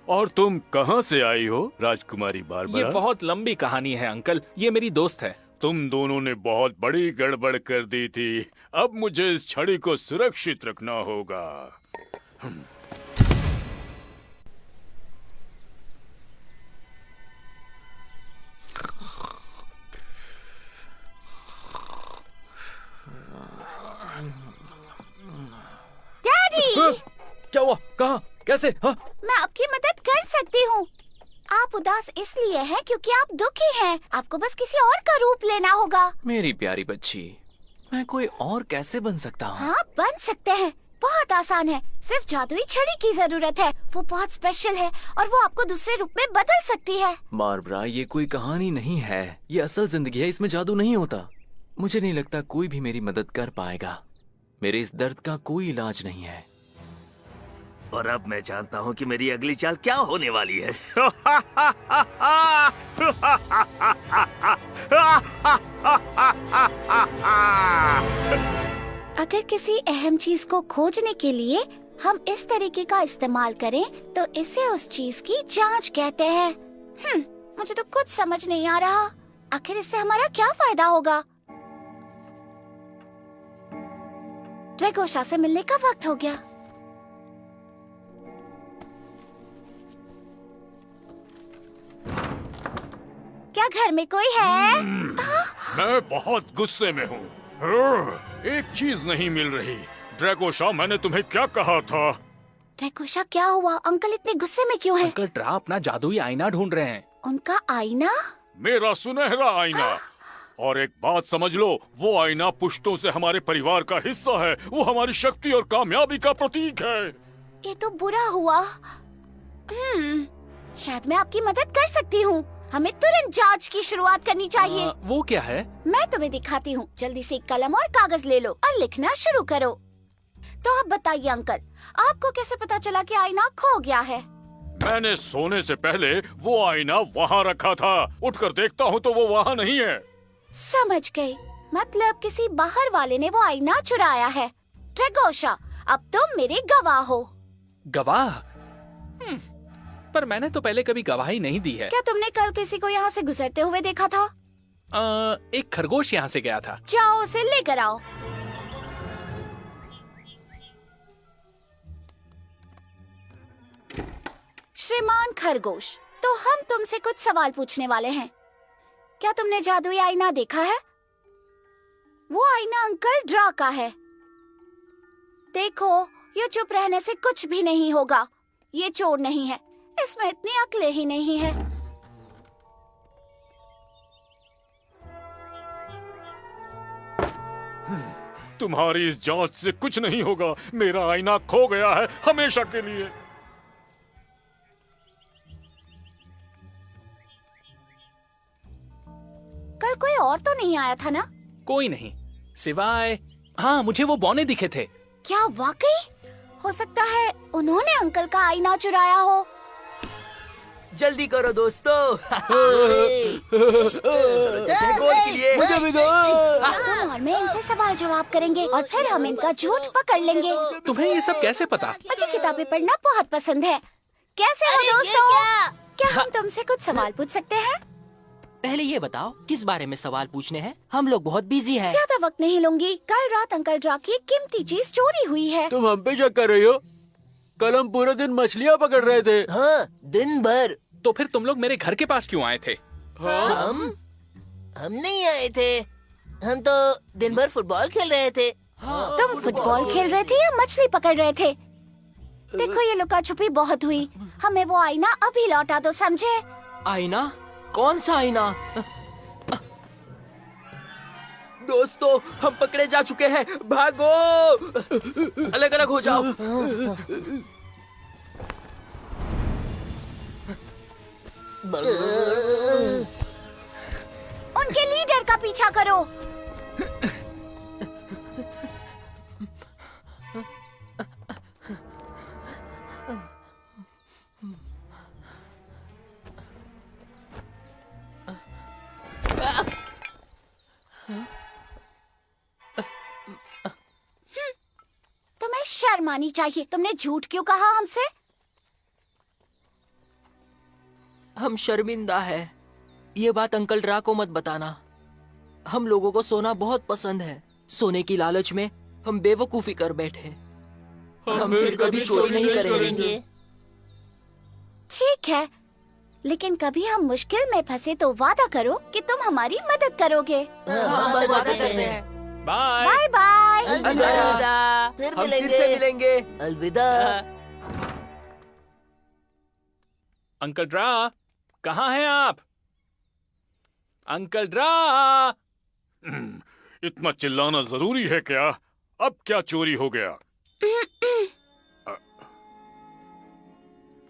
Speaker 9: और तुम कहाँ से आई हो, राजकुमारी बारबरा?
Speaker 7: ये बहुत लंबी कहानी है अंकल। ये मेरी दोस्त है।
Speaker 9: तुम दोनों ने बहुत बड़ी गड़बड़ कर दी थी। अब मुझे इस छड़ी को सुरक्षित रखना होगा।
Speaker 2: डैडी!
Speaker 1: क्या हुआ? कहाँ? कैसे? हाँ?
Speaker 2: मैं आपकी मदद कर सकती हूँ। आप उदास इसलिए हैं क्योंकि आप दुखी हैं। आपको बस किसी और का रूप लेना होगा।
Speaker 1: मेरी प्यारी बच्ची, मैं कोई और कैसे बन सकता हूँ?
Speaker 2: हाँ, बन सकते हैं। बहुत आसान है। सिर्फ जादुई छड़ी की जरूरत है। वो बहुत स्पेशल है और वो आपको दूसरे रूप में बदल सकती है।
Speaker 1: बारबरा, ये कोई कहानी नहीं है। ये असल जिंदगी है। इसमें जादू नहीं होता। मुझे नहीं लगता कोई भी मेरी मदद कर पाएगा। मेरे इस दर्द का कोई इलाज नहीं है।
Speaker 3: और अब मैं जानता हूँ कि मेरी अगली चाल क्या होने वाली है।
Speaker 2: अगर किसी अहम चीज को खोजने के लिए हम इस तरीके का इस्तेमाल करें तो इसे उस चीज की जांच कहते हैं। मुझे तो कुछ समझ नहीं आ रहा। आखिर इससे हमारा क्या फायदा होगा? ड्रैगोशा से मिलने का वक्त हो गया। क्या घर में कोई है?
Speaker 9: मैं बहुत गुस्से में हूँ। एक चीज नहीं मिल रही। ड्रैगोशा, मैंने तुम्हें क्या कहा था?
Speaker 2: ड्रैगोशा, क्या हुआ? अंकल इतने गुस्से में क्यों हैं?
Speaker 7: अंकल ड्रा अपना जादुई आईना ढूंढ रहे हैं।
Speaker 2: उनका आईना?
Speaker 9: मेरा सुनहरा आईना। और एक बात समझ लो, वो आईना पुश्तों से हमारे परिवार का हिस्सा है। वो हमारी शक्ति और कामयाबी का प्रतीक है।
Speaker 2: ये तो बुरा हुआ। शायद मैं आपकी मदद कर सकती हूँ। हमें तुरंत जांच की शुरुआत करनी चाहिए।
Speaker 7: वो क्या है?
Speaker 2: मैं तुम्हें दिखाती हूँ। जल्दी से एक कलम और कागज ले लो और लिखना शुरू करो। तो अब बताइए अंकल, आपको कैसे पता चला कि आईना खो गया है?
Speaker 9: मैंने सोने से पहले वो आईना वहाँ रखा था। उठकर देखता हूँ तो वो वहाँ नहीं है।
Speaker 2: समझ गई। मतलब किसी बाहर वाले ने वो आईना चुराया है। ड्रैगोशा, अब तुम मेरे गवाह हो।
Speaker 7: गवाह? पर मैंने तो पहले कभी गवाही नहीं दी है।
Speaker 2: क्या तुमने कल किसी को यहाँ से गुजरते हुए देखा था?
Speaker 7: एक खरगोश यहाँ से गया था।
Speaker 2: जाओ उसे लेकर आओ। श्रीमान खरगोश, तो हम तुमसे कुछ सवाल पूछने वाले हैं। क्या तुमने जादुई आईना देखा है? वो आईना अंकल ड्रा का है। देखो, ये चुप रहने से कुछ भी नहीं होगा। ये चोर नहीं है, इसमें इतनी अक्ल ही नहीं है।
Speaker 9: तुम्हारी इस जांच से कुछ नहीं होगा। मेरा आईना खो गया है हमेशा के लिए।
Speaker 2: कल कोई और तो नहीं आया था ना?
Speaker 7: कोई नहीं, सिवाय हाँ, मुझे वो बौने दिखे थे।
Speaker 2: क्या वाकई? हो सकता है उन्होंने अंकल का आईना चुराया हो।
Speaker 8: जल्दी करो दोस्तों। गोल के लिए।
Speaker 2: तुम और मैं इनसे सवाल जवाब करेंगे और फिर हम इनका झूठ पकड़ लेंगे।
Speaker 7: तुम्हें ये सब कैसे पता?
Speaker 2: मुझे किताबें पढ़ना बहुत पसंद है। कैसे हो दोस्तों? क्या हम तुमसे कुछ सवाल पूछ सकते हैं?
Speaker 4: पहले ये बताओ, किस बारे में सवाल पूछने हैं? हम लोग बहुत बिजी हैं।
Speaker 2: ज्यादा वक्त नहीं लूंगी। कल रात अंकल ड्रा की एक कीमती चीज चोरी हुई है।
Speaker 1: तुम हम पे शक कर रही हो? कल हम पूरे दिन मछलियाँ पकड़ रहे थे।
Speaker 8: हाँ, दिन भर।
Speaker 7: तो फिर तुम लोग मेरे घर के पास क्यों आए थे?
Speaker 8: हम नहीं आए थे। हम तो दिन भर फुटबॉल खेल रहे थे।
Speaker 2: तुम फुटबॉल खेल रहे थे या मछली पकड़ रहे थे? देखो, ये लुका छुपी बहुत हुई। हमें वो आईना अभी लौटा दो, समझे?
Speaker 4: आईना? कौन सा आईना?
Speaker 8: दोस्तों, हम पकड़े जा चुके हैं। भागो, अलग अलग हो जाओ।
Speaker 2: उनके लीडर का पीछा करो। तुम्हें शर्म आनी चाहिए। तुमने झूठ क्यों कहा हमसे?
Speaker 4: हम शर्मिंदा है। ये बात अंकल ड्रा को मत बताना। हम लोगों को सोना बहुत पसंद है। सोने की लालच में हम बेवकूफी कर बैठे।
Speaker 8: हम फिर कभी चोरी नहीं करेंगे।
Speaker 2: ठीक है, लेकिन कभी हम मुश्किल में फंसे तो वादा करो कि तुम हमारी मदद करोगे।
Speaker 4: वादा करते हैं।
Speaker 7: Bye
Speaker 2: bye bye.
Speaker 8: अलविदा। फिर मिलेंगे। अलविदा।
Speaker 7: अंकल ड्रा, कहाँ हैं आप? अंकल ड्रा!
Speaker 9: इतना चिल्लाना जरूरी है क्या? अब क्या चोरी हो गया?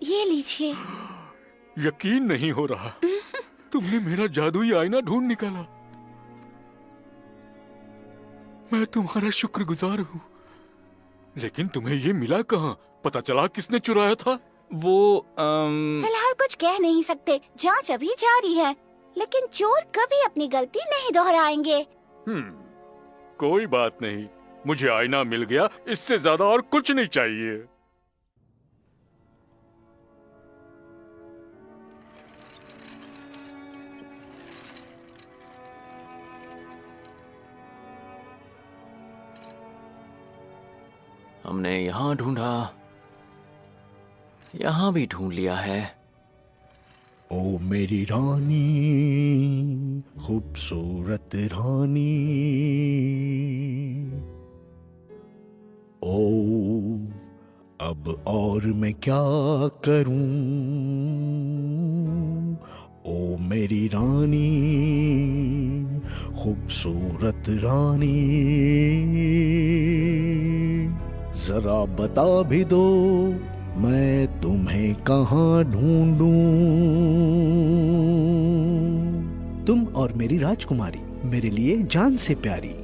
Speaker 2: ये लीजिए।
Speaker 9: यकीन नहीं हो रहा। तुमने मेरा जादुई आईना ढूंढ निकाला। मैं तुम्हारा शुक्रगुजार हूँ। लेकिन तुम्हें ये मिला कहाँ? पता चला किसने चुराया था?
Speaker 7: वो
Speaker 2: फिलहाल कुछ कह नहीं सकते। जांच अभी जारी है, लेकिन चोर कभी अपनी गलती नहीं दोहराएंगे।
Speaker 9: कोई बात नहीं, मुझे आईना मिल गया। इससे ज्यादा और कुछ नहीं चाहिए।
Speaker 1: हमने यहाँ ढूंढा, यहाँ भी ढूंढ लिया है।
Speaker 5: ओ मेरी रानी, खूबसूरत रानी, ओ अब और मैं क्या करूं? ओ मेरी रानी, खूबसूरत रानी, जरा बता भी दो मैं तुम्हें कहाँ ढूंढूं? तुम और मेरी राजकुमारी मेरे लिए जान से प्यारी।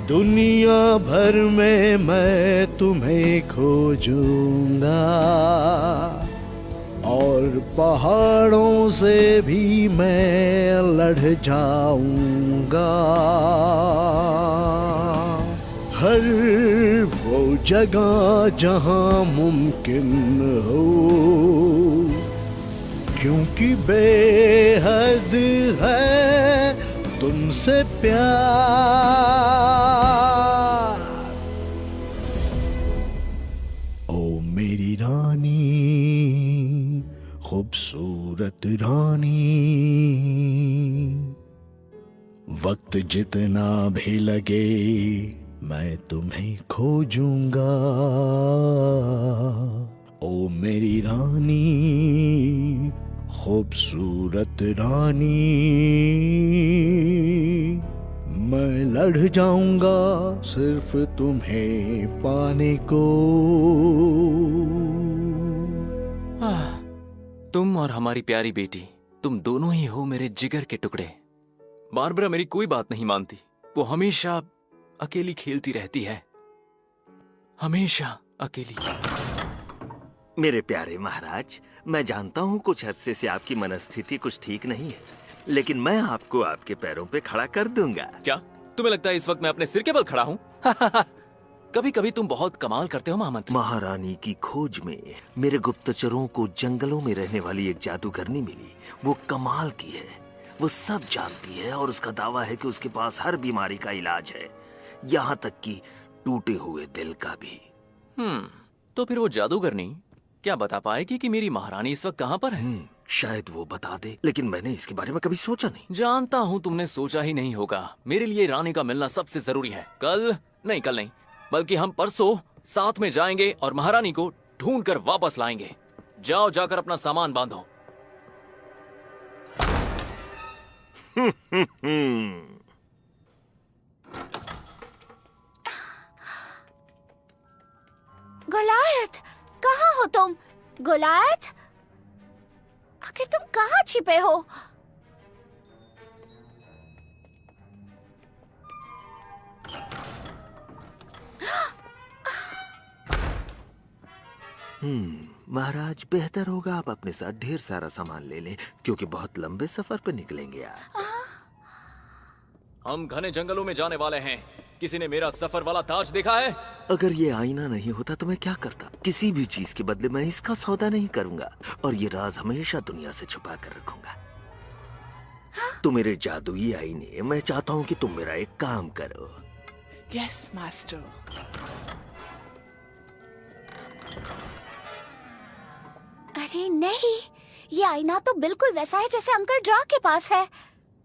Speaker 5: दुनिया भर में मैं तुम्हें खोजूंगा और पहाड़ों से भी मैं लड़ जाऊंगा। हर वो जगह जहां मुमकिन हो, क्योंकि बेहद है तुमसे प्यार। ओ मेरी रानी, खूबसूरत रानी, वक्त जितना भी लगे मैं तुम्हें खोजूंगा। ओ मेरी रानी, खूबसूरत रानी, मैं लड़ जाऊंगा सिर्फ तुम्हें पाने को।
Speaker 1: तुम और हमारी प्यारी बेटी, तुम दोनों ही हो मेरे जिगर के टुकड़े। बारबरा मेरी कोई बात नहीं मानती, वो हमेशा अकेली खेलती रहती है, हमेशा अकेली।
Speaker 3: मेरे प्यारे महाराज, मैं जानता हूँ कुछ अरसे से आपकी मनस्थिति कुछ ठीक नहीं है, लेकिन मैं आपको आपके पैरों पे खड़ा कर दूंगा।
Speaker 1: क्या तुम्हें लगता है इस वक्त मैं अपने सिर के बल खड़ा हूँ? कभी कभी तुम बहुत कमाल करते हो महामंत्री।
Speaker 3: महारानी की खोज में मेरे गुप्तचरों को जंगलों में रहने वाली एक जादूगरनी मिली। वो कमाल की है, वो सब जानती है और उसका दावा है कि उसके पास हर बीमारी का इलाज है, यहाँ तक कि टूटे हुए दिल का भी।
Speaker 1: तो फिर वो जादूगरनी क्या बता पाएगी कि मेरी महारानी इस वक्त कहाँ पर है?
Speaker 3: शायद वो बता दे, लेकिन मैंने इसके बारे में कभी सोचा नहीं।
Speaker 1: जानता हूँ तुमने सोचा ही नहीं होगा। मेरे लिए रानी का मिलना सबसे जरूरी है। कल नहीं, बल्कि हम परसों साथ में जाएंगे और महारानी को ढूंढ कर वापस लाएंगे। जाओ, जाकर अपना सामान बांधो।
Speaker 2: गोलायत, कहाँ हो तुम? गोलायत, आखिर तुम कहाँ छिपे हो?
Speaker 3: महाराज, बेहतर होगा आप अपने साथ ढेर सारा सामान ले लें, क्योंकि बहुत लंबे सफर पर निकलेंगे आप।
Speaker 1: हम घने जंगलों में जाने वाले हैं। किसी ने मेरा सफर वाला ताज देखा है?
Speaker 3: अगर ये आईना नहीं होता तो मैं क्या करता? किसी भी चीज के बदले मैं इसका सौदा नहीं करूंगा, और ये राज हमेशा दुनिया से छुपा कर रखूंगा। तो मेरे जादुई आईने, मैं चाहता हूँ कि तुम मेरा एक काम करो।
Speaker 8: Yes master.
Speaker 2: अरे नहीं, ये आईना तो बिल्कुल वैसा है जैसे अंकल ड्रा के पास है,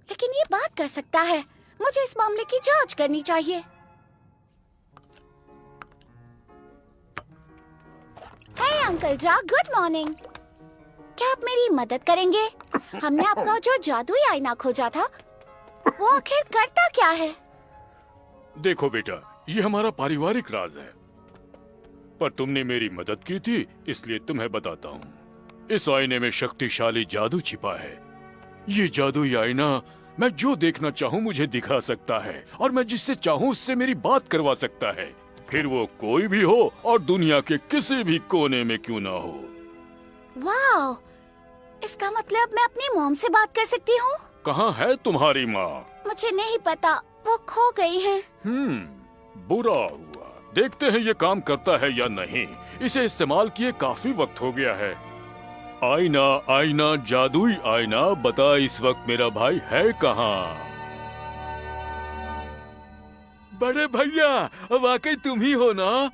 Speaker 2: लेकिन ये बात कर सकता है। मुझे इस मामले की जांच करनी चाहिए। हे अंकल ड्रा, गुड मॉर्निंग। क्या आप मेरी मदद करेंगे? हमने आपका जो जादुई आईना खोजा था, वो आखिर करता क्या है?
Speaker 9: देखो बेटा, ये हमारा पारिवारिक राज है, पर तुमने मेरी मदद की थी इसलिए तुम्हें बताता हूँ। इस आईने में शक्तिशाली जादू छिपा है। ये जादुई आईना मैं जो देखना चाहूँ मुझे दिखा सकता है, और मैं जिससे चाहूँ उससे मेरी बात करवा सकता है, फिर वो कोई भी हो और दुनिया के किसी भी कोने में क्यों ना हो।
Speaker 2: वाह, इसका मतलब मैं अपनी मॉम से बात कर सकती हूँ?
Speaker 9: कहाँ है तुम्हारी माँ?
Speaker 2: मुझे नहीं पता, वो खो गई है।
Speaker 9: बुरा हुआ। देखते हैं ये काम करता है या नहीं। इसे इस्तेमाल किए काफी वक्त हो गया है। आईना, आईना, जादुई आईना, बता इस वक्त मेरा भाई है कहाँ?
Speaker 8: बड़े भैया, वाकई तुम ही हो ना?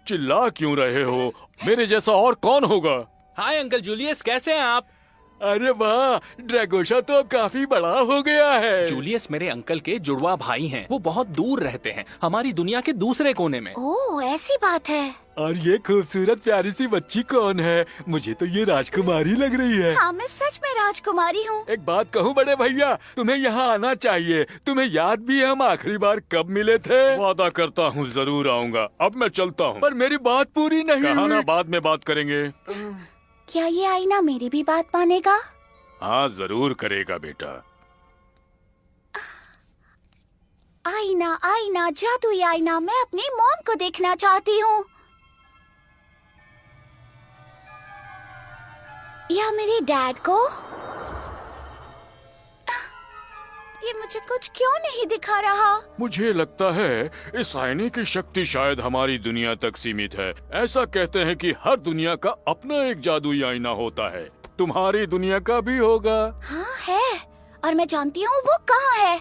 Speaker 9: चिल्ला क्यों रहे हो? मेरे जैसा और कौन होगा?
Speaker 7: हाय अंकल जूलियस, कैसे हैं आप?
Speaker 8: अरे वाह, ड्रैगोशा तो अब काफी बड़ा हो गया है।
Speaker 7: जूलियस मेरे अंकल के जुड़वा भाई हैं। वो बहुत दूर रहते हैं, हमारी दुनिया के दूसरे कोने में।
Speaker 2: ओह, ऐसी बात है।
Speaker 8: और ये खूबसूरत प्यारी सी बच्ची कौन है? मुझे तो ये राजकुमारी लग रही है।
Speaker 2: हाँ, मैं सच में राजकुमारी हूँ।
Speaker 8: एक बात कहूँ बड़े भैया, तुम्हें यहाँ आना चाहिए। तुम्हें याद भी है हम आखिरी बार कब मिले थे?
Speaker 9: वादा करता हूँ जरूर आऊँगा। अब मैं चलता हूँ।
Speaker 8: पर मेरी बात पूरी नहीं
Speaker 9: कहा ना,
Speaker 8: हुई।
Speaker 9: बाद में बात करेंगे।
Speaker 2: क्या ये आईना मेरी भी बात मानेगा?
Speaker 9: हाँ, जरूर करेगा बेटा।
Speaker 2: आईना, आईना, जादुई आईना, मैं अपनी मॉम को देखना चाहती हूँ। या मेरे डैड को? ये मुझे कुछ क्यों नहीं दिखा रहा?
Speaker 9: मुझे लगता है इस आईने की शक्ति शायद हमारी दुनिया तक सीमित है। ऐसा कहते हैं कि हर दुनिया का अपना एक जादुई आईना होता है। तुम्हारी दुनिया का भी होगा।
Speaker 2: हाँ है, और मैं जानती हूँ वो कहाँ है।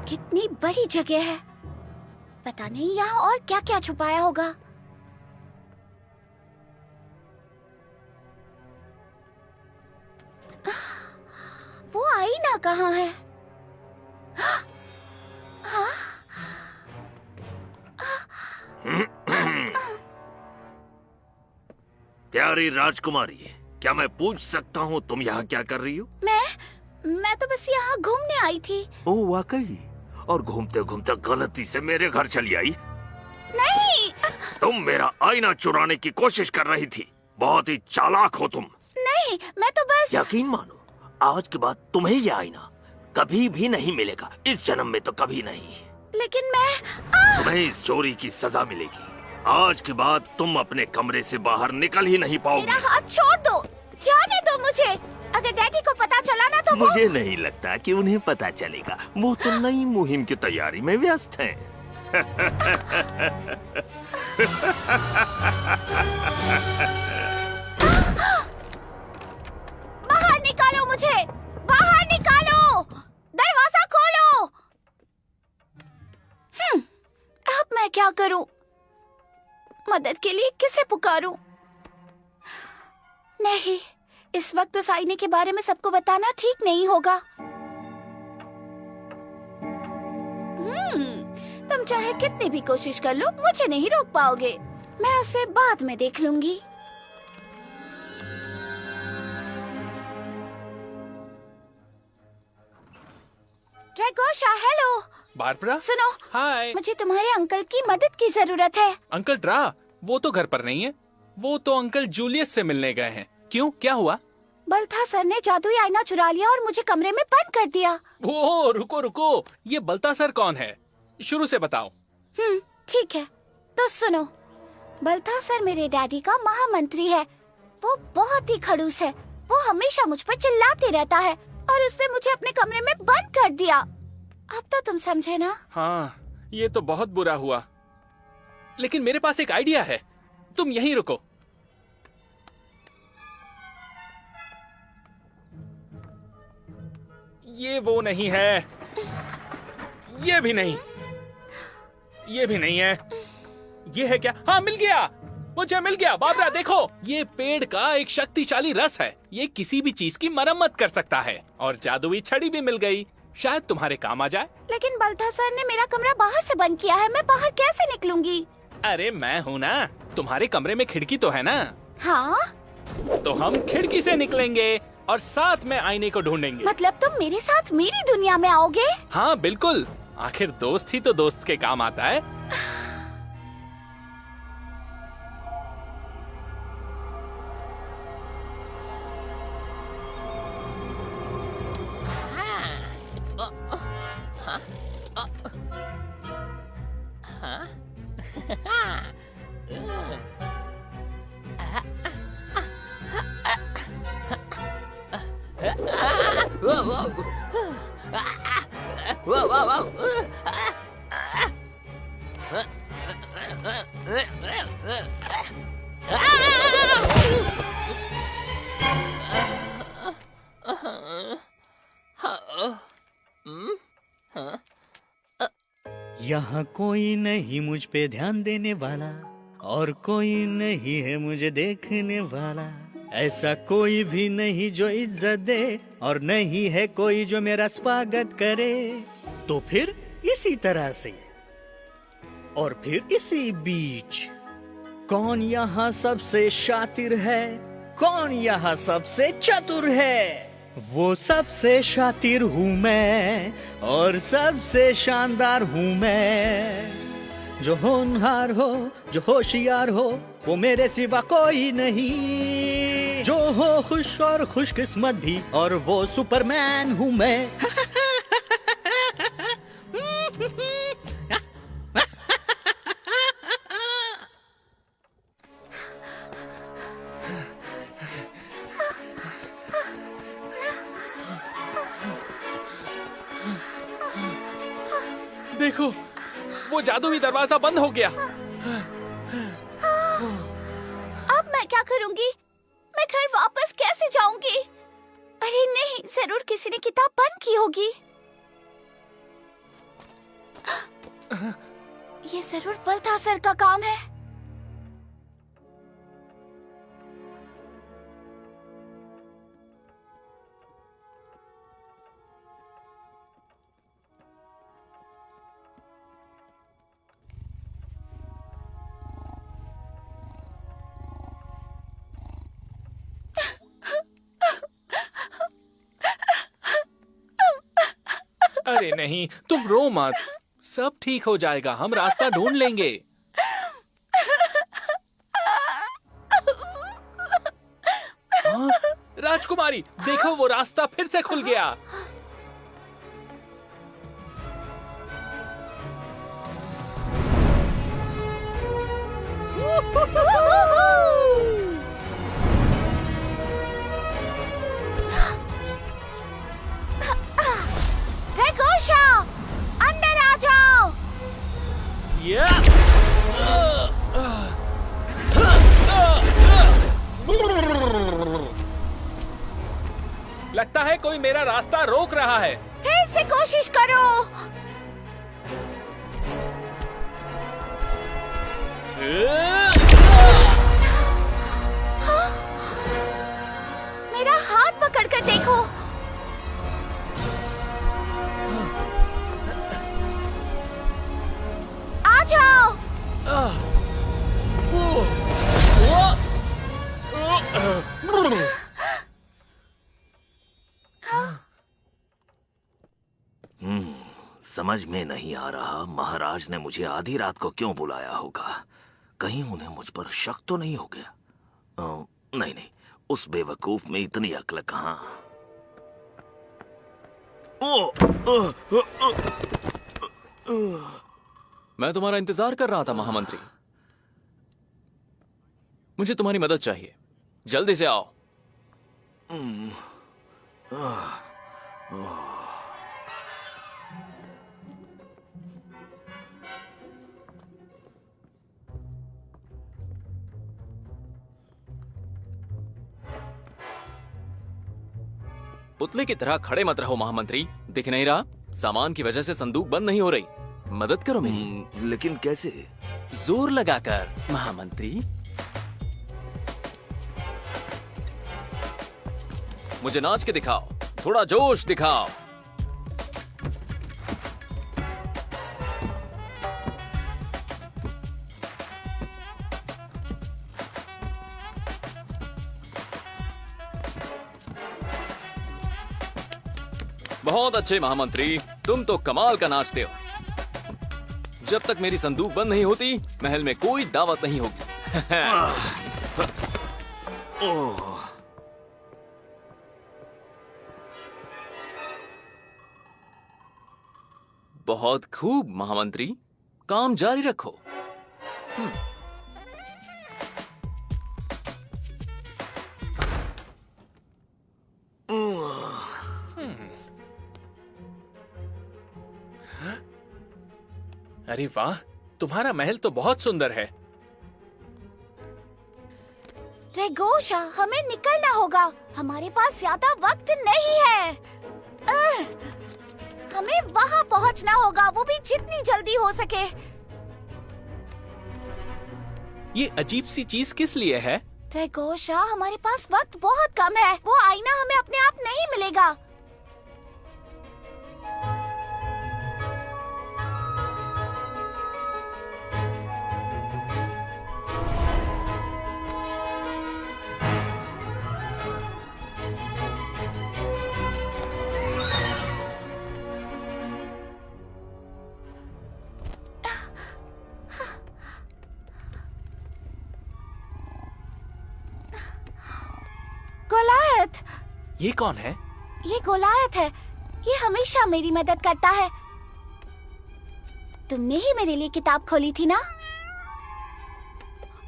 Speaker 2: कितनी बड़ी जगह है, पता नहीं यहाँ और क्या क्या छुपाया होगा। वो आईना कहाँ है?
Speaker 3: प्यारी राजकुमारी, क्या मैं पूछ सकता हूँ तुम यहाँ क्या कर रही हो?
Speaker 2: मैं तो बस यहाँ घूमने आई थी।
Speaker 3: ओह वाकई? और घूमते घूमते गलती से मेरे घर चली आई?
Speaker 2: नहीं।
Speaker 3: तुम मेरा आईना चुराने की कोशिश कर रही थी। बहुत ही चालाक हो तुम।
Speaker 2: नहीं, मैं तो बस।
Speaker 3: यकीन मानो, आज के बाद तुम्हें ये आईना कभी भी नहीं मिलेगा। इस जन्म में तो कभी नहीं।
Speaker 2: लेकिन मैं
Speaker 3: तुम्हें इस चोरी की सजा मिलेगी। आज के बाद तुम अपने कमरे से बाहर निकल ही नहीं पाओगे।
Speaker 2: मेरा हाथ छोड़ दो, जाने दो मुझे। अगर डैडी को पता चला ना तो
Speaker 3: मुझे नहीं लगता कि उन्हें पता चलेगा। वो तो नई मुहिम की तैयारी में व्यस्त हैं।
Speaker 2: बाहर निकालो मुझे, बाहर निकालो, दरवाजा खोलो। अब मैं क्या करूं? मदद के लिए किसे पुकारूं? नहीं, इस वक्त उस आईने के बारे में सबको बताना ठीक नहीं होगा। तुम चाहे कितनी भी कोशिश कर लो, मुझे नहीं रोक पाओगे। मैं उसे बाद में देख लूंगी। ड्रैगोशा, हेलो।
Speaker 7: बारबरा,
Speaker 2: सुनो,
Speaker 7: हाय।
Speaker 2: मुझे तुम्हारे अंकल की मदद की जरूरत है।
Speaker 7: Uncle draw? वो तो घर पर नहीं है। वो तो अंकल जूलियस से मिलने गए हैं। क्यों, क्या हुआ?
Speaker 2: बल्थासर ने जादुई आईना चुरा लिया और मुझे कमरे में बंद कर दिया।
Speaker 7: ओह, रुको रुको, ये बल्थासर कौन है? शुरू से बताओ।
Speaker 2: ठीक है, तो सुनो। बल्थासर मेरे डैडी का महामंत्री है। वो बहुत ही खड़ूस है। वो हमेशा मुझ पर चिल्लाते रहता है और उसने मुझे अपने कमरे में बंद कर दिया। अब तो तुम समझे ना?
Speaker 7: हाँ, ये तो बहुत बुरा हुआ। लेकिन मेरे पास एक आइडिया है। तुम यहीं रुको। ये वो नहीं है, ये भी नहीं, ये भी नहीं है। ये है क्या? हाँ, मिल गया, मुझे मिल गया। बाबरा देखो, ये पेड़ का एक शक्तिशाली रस है। ये किसी भी चीज की मरम्मत कर सकता है। और जादुई छड़ी भी मिल गई, शायद तुम्हारे काम आ जाए।
Speaker 2: लेकिन बल्थासर ने मेरा कमरा बाहर से बंद किया है। मैं बाहर कैसे निकलूंगी?
Speaker 7: अरे मैं हूँ ना, तुम्हारे कमरे में खिड़की तो है ना?
Speaker 2: हाँ,
Speaker 7: तो हम खिड़की से निकलेंगे और साथ में आईने को ढूंढेंगे।
Speaker 2: मतलब तुम मेरे साथ मेरी दुनिया में आओगे?
Speaker 7: हाँ बिल्कुल, आखिर दोस्त ही तो दोस्त के काम आता है।
Speaker 5: यहाँ कोई नहीं मुझ पे ध्यान देने वाला, और कोई नहीं है मुझे देखने वाला। ऐसा कोई भी नहीं जो इज्जत दे, और नहीं है कोई जो मेरा स्वागत करे। तो फिर इसी तरह से, और फिर इसी बीच कौन यहाँ सबसे शातिर है, कौन यहाँ सबसे चतुर है? वो सबसे शातिर हूँ मैं और सबसे शानदार हूँ मैं। जो होनहार हो, जो होशियार हो, वो मेरे सिवा कोई नहीं। जो हो खुश और खुशकिस्मत भी, और वो सुपरमैन हूँ मैं।
Speaker 7: देखो, वो जादुई दरवाजा बंद हो गया।
Speaker 2: अब मैं क्या करूंगी? मैं घर वापस कैसे जाऊंगी? अरे नहीं, जरूर किसी ने किताब बंद की होगी। ये जरूर बलथासर का काम है।
Speaker 7: अरे नहीं, तुम रो मत, सब ठीक हो जाएगा, हम रास्ता ढूंढ लेंगे। हाँ? राजकुमारी, देखो वो रास्ता फिर से खुल गया।
Speaker 2: ड्रैगोशा, अंदर आ जाओ।
Speaker 7: लगता है कोई मेरा रास्ता रोक रहा है।
Speaker 2: फिर से कोशिश करो। मेरा हाथ पकड़कर देखो। आ जाओ।
Speaker 3: समझ में नहीं आ रहा महाराज ने मुझे आधी रात को क्यों बुलाया होगा। कहीं उन्हें मुझ पर शक तो नहीं हो गया? नहीं नहीं, उस बेवकूफ में इतनी अक्ल कहां।
Speaker 1: मैं तुम्हारा इंतजार कर रहा था महामंत्री। मुझे तुम्हारी मदद चाहिए, जल्दी से आओ। पुतले की तरह खड़े मत रहो महामंत्री, दिख नहीं रहा? सामान की वजह से संदूक बंद नहीं हो रही। मदद करो मेरी।
Speaker 3: लेकिन कैसे?
Speaker 1: जोर लगाकर महामंत्री। मुझे नाच के दिखाओ, थोड़ा जोश दिखाओ। बहुत अच्छे महामंत्री, तुम तो कमाल का नाचते हो। जब तक मेरी संदूक बंद नहीं होती, महल में कोई दावत नहीं होगी। बहुत खूब महामंत्री, काम जारी रखो।
Speaker 7: अरे वाह, तुम्हारा महल तो बहुत सुंदर है।
Speaker 2: ड्रैगोशा, हमें निकलना होगा, हमारे पास ज्यादा वक्त नहीं है। हमें वहां पहुंचना होगा, वो भी जितनी जल्दी हो सके।
Speaker 7: ये अजीब सी चीज किस लिए है?
Speaker 2: ड्रैगोशा, हमारे पास वक्त बहुत कम है, वो आईना हमें अपने आप नहीं मिलेगा।
Speaker 7: ये कौन है?
Speaker 2: ये गोलायत है। ये हमेशा मेरी मदद करता है। तुमने ही मेरे लिए किताब खोली थी ना?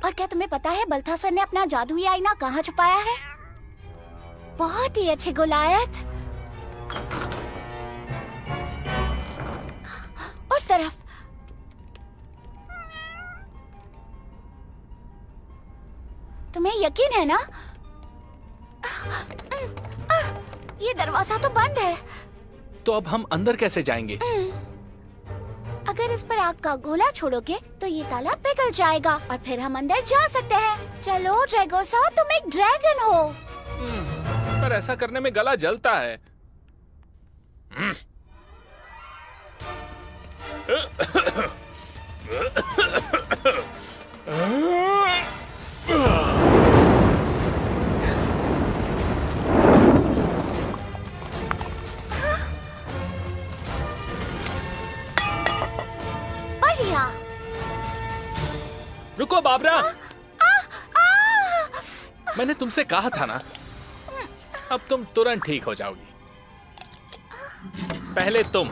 Speaker 2: और क्या तुम्हें पता है बल्थासर ने अपना जादुई आईना कहाँ छुपाया है? बहुत ही अच्छे गोलायत। उस तरफ। तुम्हें यकीन है ना? ये दरवाजा तो बंद है।
Speaker 7: तो अब हम अंदर कैसे जाएंगे?
Speaker 2: अगर इस पर आग का गोला छोड़ोगे तो ये ताला पिघल जाएगा और फिर हम अंदर जा सकते हैं। चलो ड्रैगोसा, तुम एक ड्रैगन हो।
Speaker 7: पर ऐसा करने में गला जलता है।
Speaker 2: बढ़िया।
Speaker 7: रुको बाबरा, मैंने तुमसे कहा था ना, अब तुम तुरंत ठीक हो जाओगी। पहले तुम।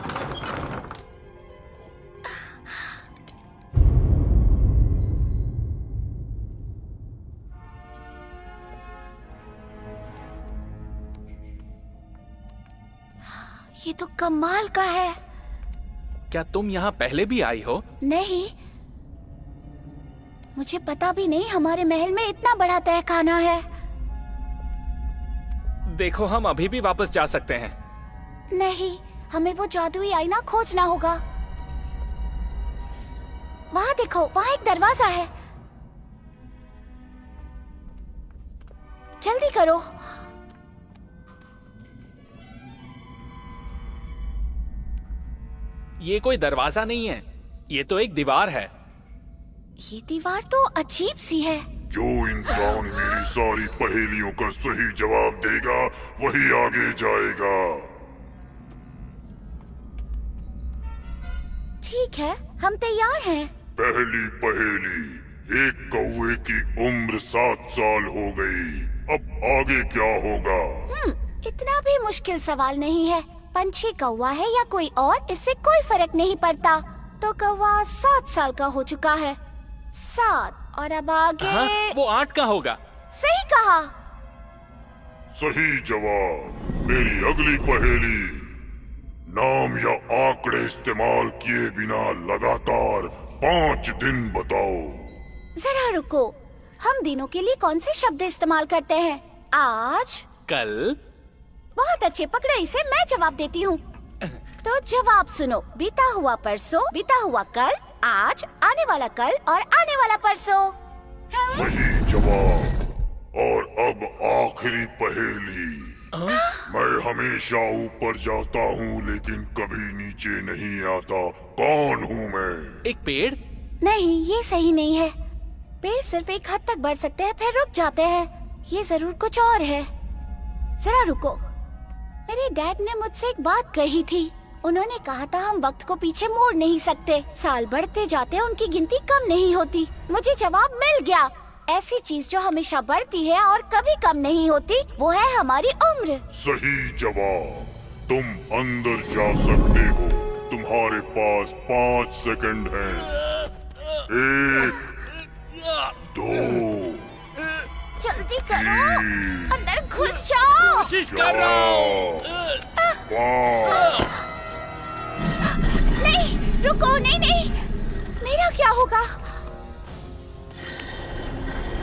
Speaker 2: ये तो कमाल का है।
Speaker 7: क्या तुम यहाँ पहले भी आई हो?
Speaker 2: नहीं, मुझे पता भी नहीं हमारे महल में इतना बड़ा तहखाना है।
Speaker 7: देखो, हम अभी भी वापस जा सकते हैं।
Speaker 2: नहीं, हमें वो जादुई आईना खोजना होगा। वहाँ देखो, वहाँ एक दरवाजा है। जल्दी करो।
Speaker 7: ये कोई दरवाजा नहीं है, ये तो एक दीवार है।
Speaker 2: ये दीवार तो अजीब सी है।
Speaker 10: जो इंसान मेरी सारी पहेलियों का सही जवाब देगा वही आगे जाएगा।
Speaker 2: ठीक है, हम तैयार हैं।
Speaker 10: पहली पहेली, एक कौवे की उम्र 7 साल हो गई, अब आगे क्या होगा?
Speaker 2: इतना भी मुश्किल सवाल नहीं है। पंछी कौवा है या कोई और, इससे कोई फर्क नहीं पड़ता। तो कौवा 7 साल का हो चुका है। 7 और अब आगे।
Speaker 7: हाँ, वो 8 का होगा।
Speaker 2: सही कहा।
Speaker 10: सही जवाब। मेरी अगली पहेली, नाम या आंकड़े इस्तेमाल किए बिना लगातार 5 दिन बताओ।
Speaker 2: जरा रुको, हम दिनों के लिए कौन से शब्द इस्तेमाल करते हैं? आज,
Speaker 7: कल।
Speaker 2: बहुत अच्छे, पकड़ो इसे, मैं जवाब देती हूँ। तो जवाब सुनो। बीता हुआ परसों, बीता हुआ कल, आज, आने वाला कल और आने वाला परसों।
Speaker 10: सही जवाब। और अब आखिरी पहेली। मैं हमेशा ऊपर जाता हूँ लेकिन कभी नीचे नहीं आता, कौन हूँ मैं?
Speaker 7: एक पेड़?
Speaker 2: नहीं, ये सही नहीं है। पेड़ सिर्फ एक हद तक बढ़ सकते हैं, फिर रुक जाते हैं। ये जरूर कुछ और है। जरा रुको, मेरे डैड ने मुझसे एक बात कही थी। उन्होंने कहा था हम वक्त को पीछे मोड़ नहीं सकते। साल बढ़ते जाते हैं, उनकी गिनती कम नहीं होती। मुझे जवाब मिल गया। ऐसी चीज जो हमेशा बढ़ती है और कभी कम नहीं होती, वो है हमारी उम्र।
Speaker 10: सही जवाब। तुम अंदर जा सकते हो, तुम्हारे पास 5 सेकंड हैं। 1, 2,
Speaker 2: जल्दी करो, अंदर घुस जाओ।
Speaker 7: कोशिश कर रहा हूँ।
Speaker 10: 5।
Speaker 2: नहीं, रुको, नहीं नहीं, मेरा क्या होगा?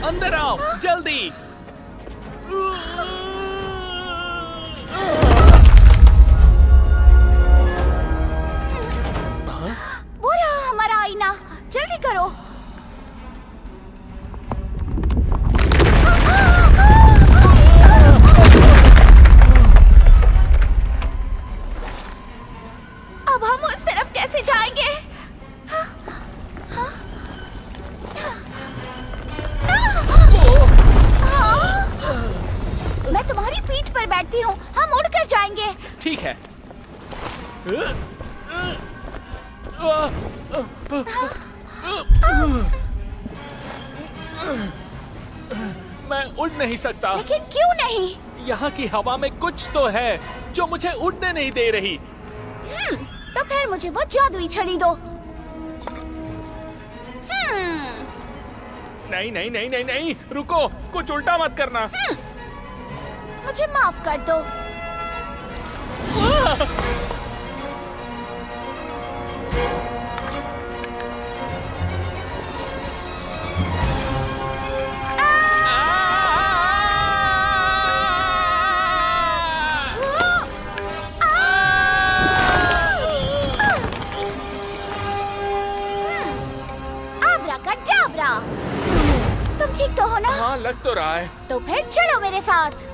Speaker 7: अंदर आओ, जल्दी।
Speaker 2: वो रहा हमारा आईना, जल्दी करो। अब हम उस तरफ कैसे जाएंगे? मैं तुम्हारी पीठ पर बैठती हूँ, हम उड़कर जाएंगे।
Speaker 7: ठीक है। मैं उड़ नहीं सकता।
Speaker 2: लेकिन क्यों नहीं?
Speaker 7: यहाँ की हवा में कुछ तो है जो मुझे उड़ने नहीं दे रही।
Speaker 2: तो फिर मुझे वो जादुई छड़ी दो।
Speaker 7: नहीं नहीं नहीं नहीं नहीं, रुको, कुछ उल्टा मत करना।
Speaker 2: मुझे माफ कर दो। आब्राकाडाब्रा। तुम ठीक तो हो ना?
Speaker 7: हाँ, लग तो रहा है।
Speaker 2: तो फिर चलो मेरे साथ।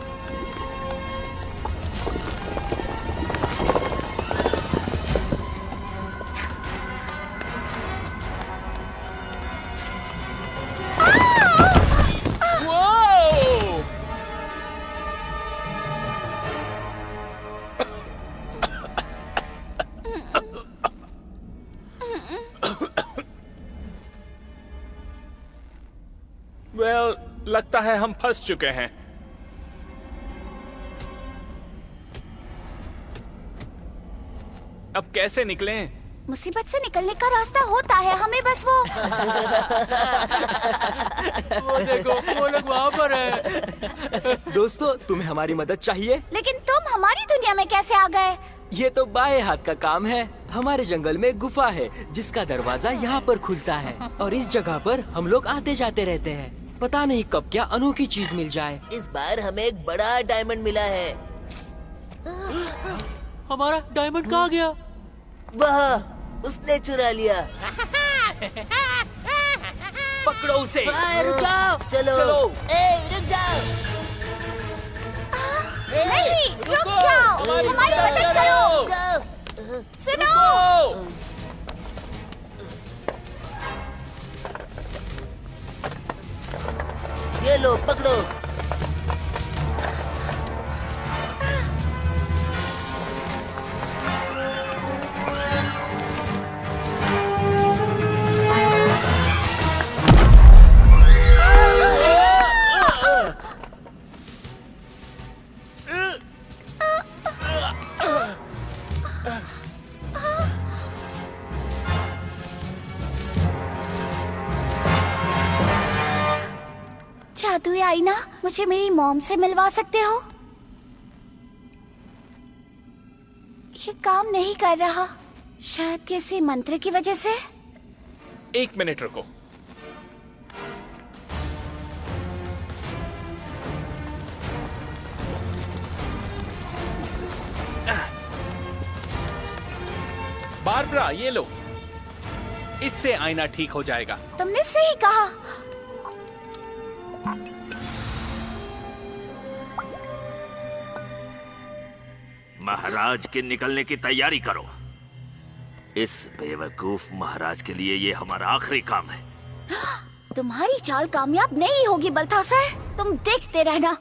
Speaker 7: लगता है हम फंस चुके हैं। अब कैसे निकलें?
Speaker 2: मुसीबत से निकलने का रास्ता होता है, हमें बस वो
Speaker 4: देखो, वो लोग वहाँ पर है।
Speaker 8: दोस्तों, तुम्हें हमारी मदद चाहिए?
Speaker 2: लेकिन तुम हमारी दुनिया में कैसे आ गए?
Speaker 4: ये तो बाएं हाथ का काम है। हमारे जंगल में गुफा है जिसका दरवाजा यहाँ पर खुलता है और इस जगह पर हम लोग आते जाते रहते हैं। पता नहीं कब क्या अनोखी चीज मिल जाए।
Speaker 11: इस बार हमें एक बड़ा डायमंड मिला है।
Speaker 4: हमारा डायमंड कहाँ गया?
Speaker 11: वहाँ, उसने चुरा लिया।
Speaker 8: पकड़ो उसे।
Speaker 11: रुक जाओ। चलो। रुक जाओ।
Speaker 2: नहीं, रुक जाओ। हमारी मदद करो। सुनो।
Speaker 11: ये लो, पकड़ो।
Speaker 2: जादुई आईना, मुझे मेरी मॉम से मिलवा सकते हो? ये काम नहीं कर रहा, शायद किसी मंत्र की वजह से।
Speaker 7: 1 मिनट रुको। बारबरा, ये लो, इससे आईना ठीक हो जाएगा।
Speaker 2: तुमने सही कहा।
Speaker 3: महाराज के निकलने की तैयारी करो। इस बेवकूफ महाराज के लिए ये हमारा आखिरी काम है।
Speaker 2: तुम्हारी चाल कामयाब नहीं होगी बल्थासर, तुम देखते रहना।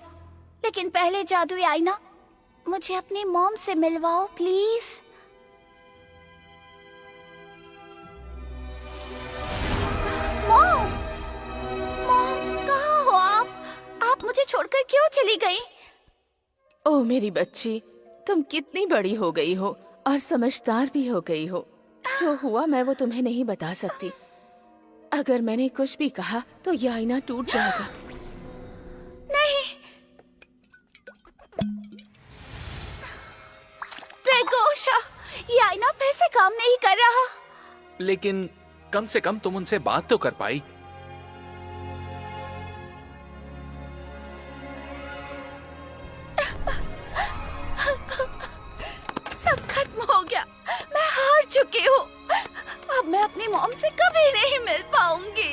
Speaker 2: लेकिन पहले जादुई आईना, मुझे अपनी मॉम से मिलवाओ प्लीज। मॉम, मॉम कहाँ हो आप मुझे छोड़कर क्यों चली गई?
Speaker 6: ओ मेरी बच्ची, तुम कितनी बड़ी हो गई हो और समझदार भी हो गई हो। जो हुआ मैं वो तुम्हें नहीं बता सकती। अगर मैंने कुछ भी कहा तो ये आईना टूट जाएगा।
Speaker 2: नहीं, ड्रैगोशा, ये आईना फिर से काम नहीं कर रहा।
Speaker 7: लेकिन कम से कम तुम उनसे बात तो कर पाई।
Speaker 2: सब खत्म हो गया, मैं हार चुकी हूँ। अब मैं अपनी मॉम से कभी नहीं मिल पाऊंगी।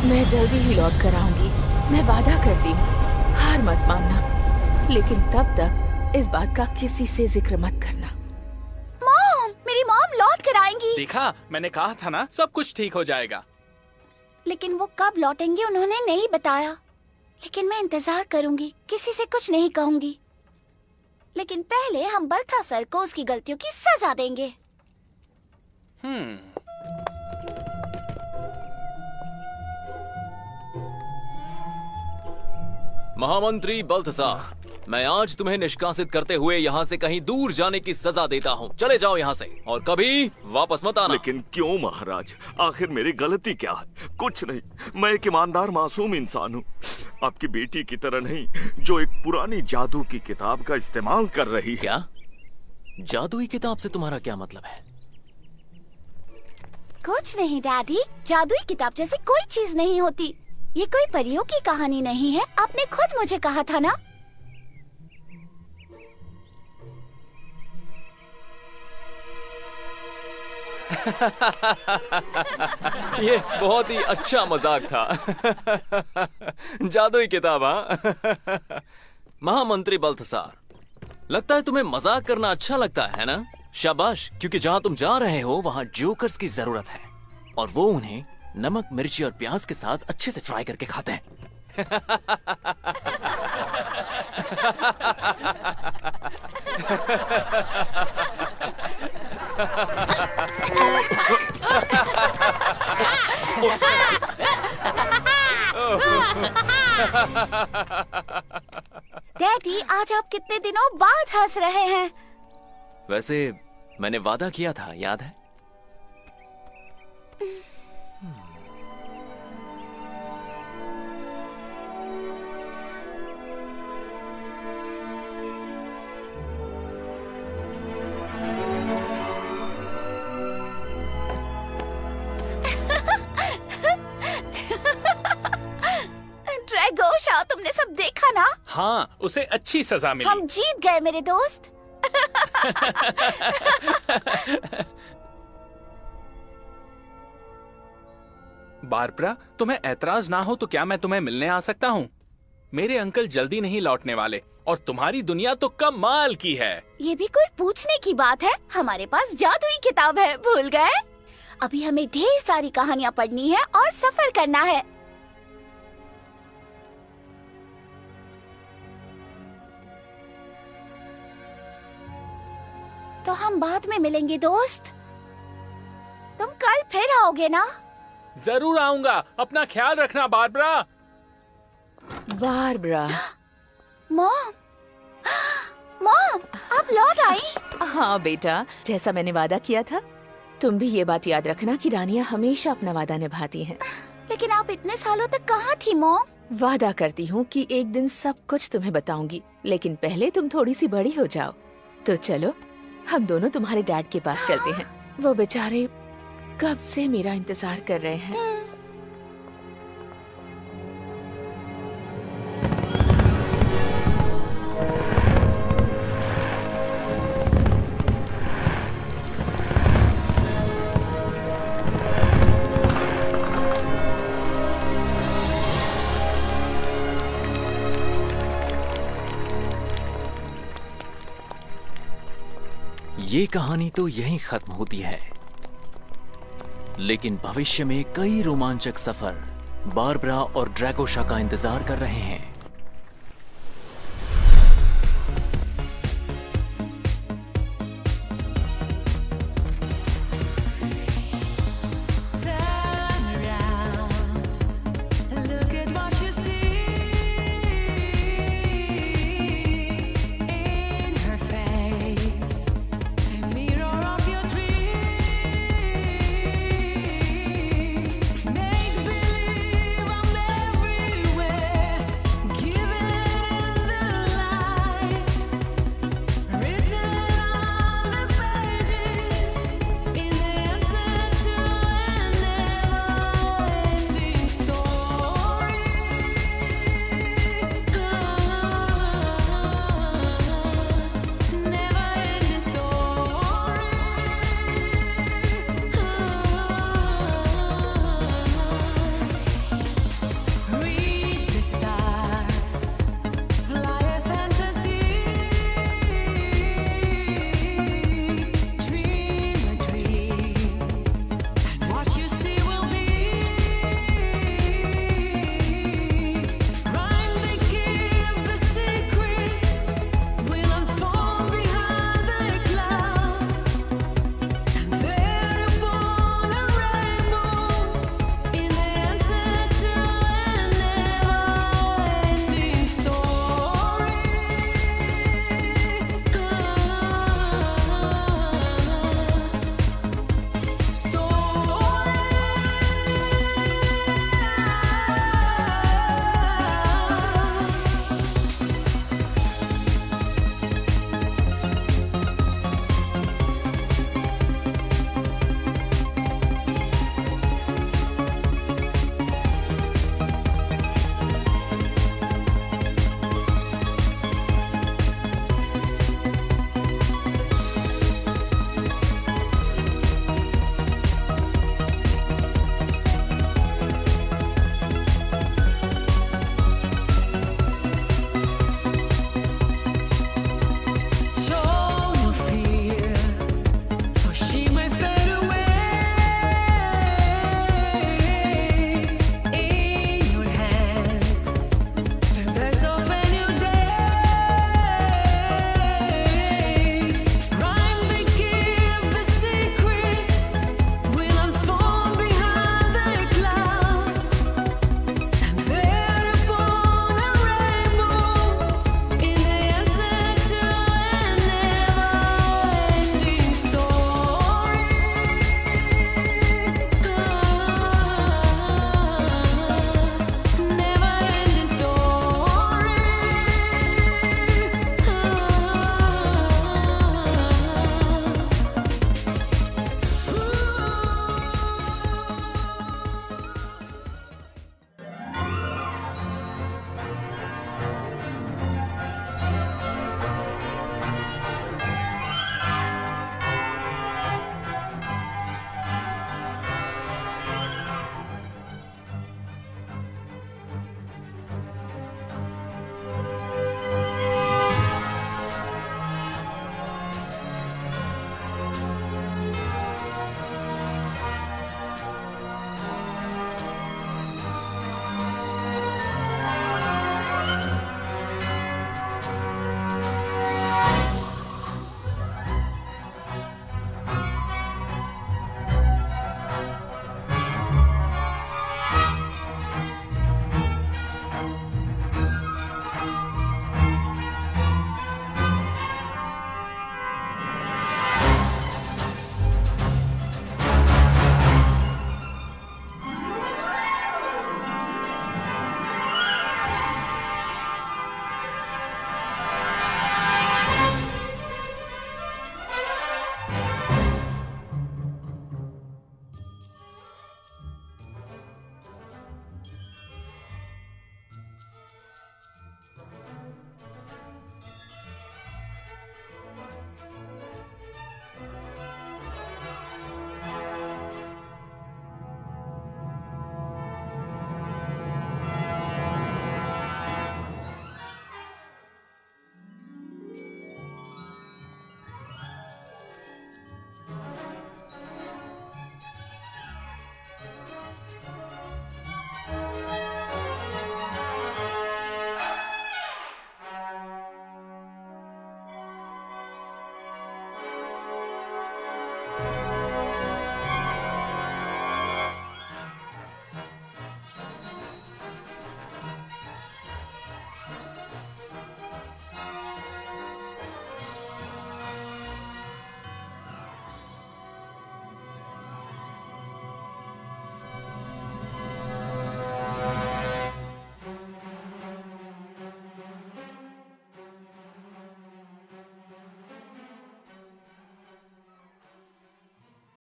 Speaker 6: मैं जल्दी ही लौट कर आऊंगी, मैं वादा करती हूँ। हार मत मानना, लेकिन तब तक इस बात का किसी से जिक्र मत करना।
Speaker 2: मॉम, मेरी मॉम लौट कर आएंगी।
Speaker 7: देखा, मैंने कहा था ना, सब कुछ ठीक हो जाएगा।
Speaker 2: लेकिन वो कब लौटेंगे उन्होंने नहीं बताया। लेकिन मैं इंतजार करूंगी, किसी से कुछ नहीं कहूंगी। लेकिन पहले हम बल्थासर को उसकी गलतियों की सजा देंगे।
Speaker 1: महामंत्री बल्थसार, मैं आज तुम्हें निष्कासित करते हुए यहाँ से कहीं दूर जाने की सजा देता हूँ। चले जाओ यहाँ से और कभी वापस मत आना।
Speaker 3: लेकिन क्यों महाराज? आखिर मेरी गलती क्या है? कुछ नहीं, मैं एक ईमानदार मासूम इंसान हूँ, आपकी बेटी की तरह नहीं, जो एक पुरानी जादू की किताब का इस्तेमाल कर रही है।
Speaker 1: क्या? जादुई किताब से तुम्हारा क्या मतलब है?
Speaker 2: कुछ नहीं डैडी, जादुई किताब जैसी कोई चीज नहीं होती। ये कोई परियों की कहानी नहीं है, आपने खुद मुझे कहा था ना।
Speaker 1: ये बहुत ही अच्छा मजाक था। जादुई किताब, हाँ? महामंत्री बल्थसार, लगता है तुम्हें मजाक करना अच्छा लगता है ना? शाबाश, क्योंकि जहाँ तुम जा रहे हो वहाँ जोकर्स की जरूरत है और वो उन्हें नमक, मिर्ची और प्याज के साथ अच्छे से फ्राई करके खाते हैं।
Speaker 2: डैडी, आज आप कितने दिनों बाद हंस रहे हैं?
Speaker 1: वैसे मैंने वादा किया था, याद है?
Speaker 2: ड्रैगोशा, तुमने सब देखा ना?
Speaker 7: हाँ, उसे अच्छी सजा मिली।
Speaker 2: हम जीत गए मेरे दोस्त।
Speaker 7: बारबरा, तुम्हें ऐतराज ना हो तो क्या मैं तुम्हें मिलने आ सकता हूँ? मेरे अंकल जल्दी नहीं लौटने वाले और तुम्हारी दुनिया तो कमाल की है।
Speaker 2: ये भी कोई पूछने की बात है? हमारे पास जादुई किताब है, भूल गए? अभी हमें ढेर सारी कहानियाँ पढ़नी है और सफर करना है। तो हम बाद में मिलेंगे दोस्त। तुम कल फिर आओगे ना?
Speaker 7: जरूर आऊंगा, अपना ख्याल रखना बारबरा।
Speaker 12: बारबरा।
Speaker 2: मॉम, मॉम, आप लौट आई?
Speaker 12: हाँ बेटा, जैसा मैंने वादा किया था, तुम भी ये बात याद रखना कि रानियां हमेशा अपना वादा निभाती हैं।
Speaker 2: लेकिन आप इतने सालों तक कहाँ थी मॉम?
Speaker 12: वादा करती हूँ कि एक दिन सब कुछ तुम्हें बताऊंगी, लेकिन पहले तुम थोड़ी सी बड़ी हो जाओ। तो चलो, हम दोनों तुम्हारे डैड के पास चलते हैं। वो बेचारे कब से मेरा इंतजार कर रहे हैं।
Speaker 1: ये कहानी तो यहीं खत्म होती है, लेकिन भविष्य में कई रोमांचक सफर बारबरा और ड्रैगोशा का इंतजार कर रहे हैं।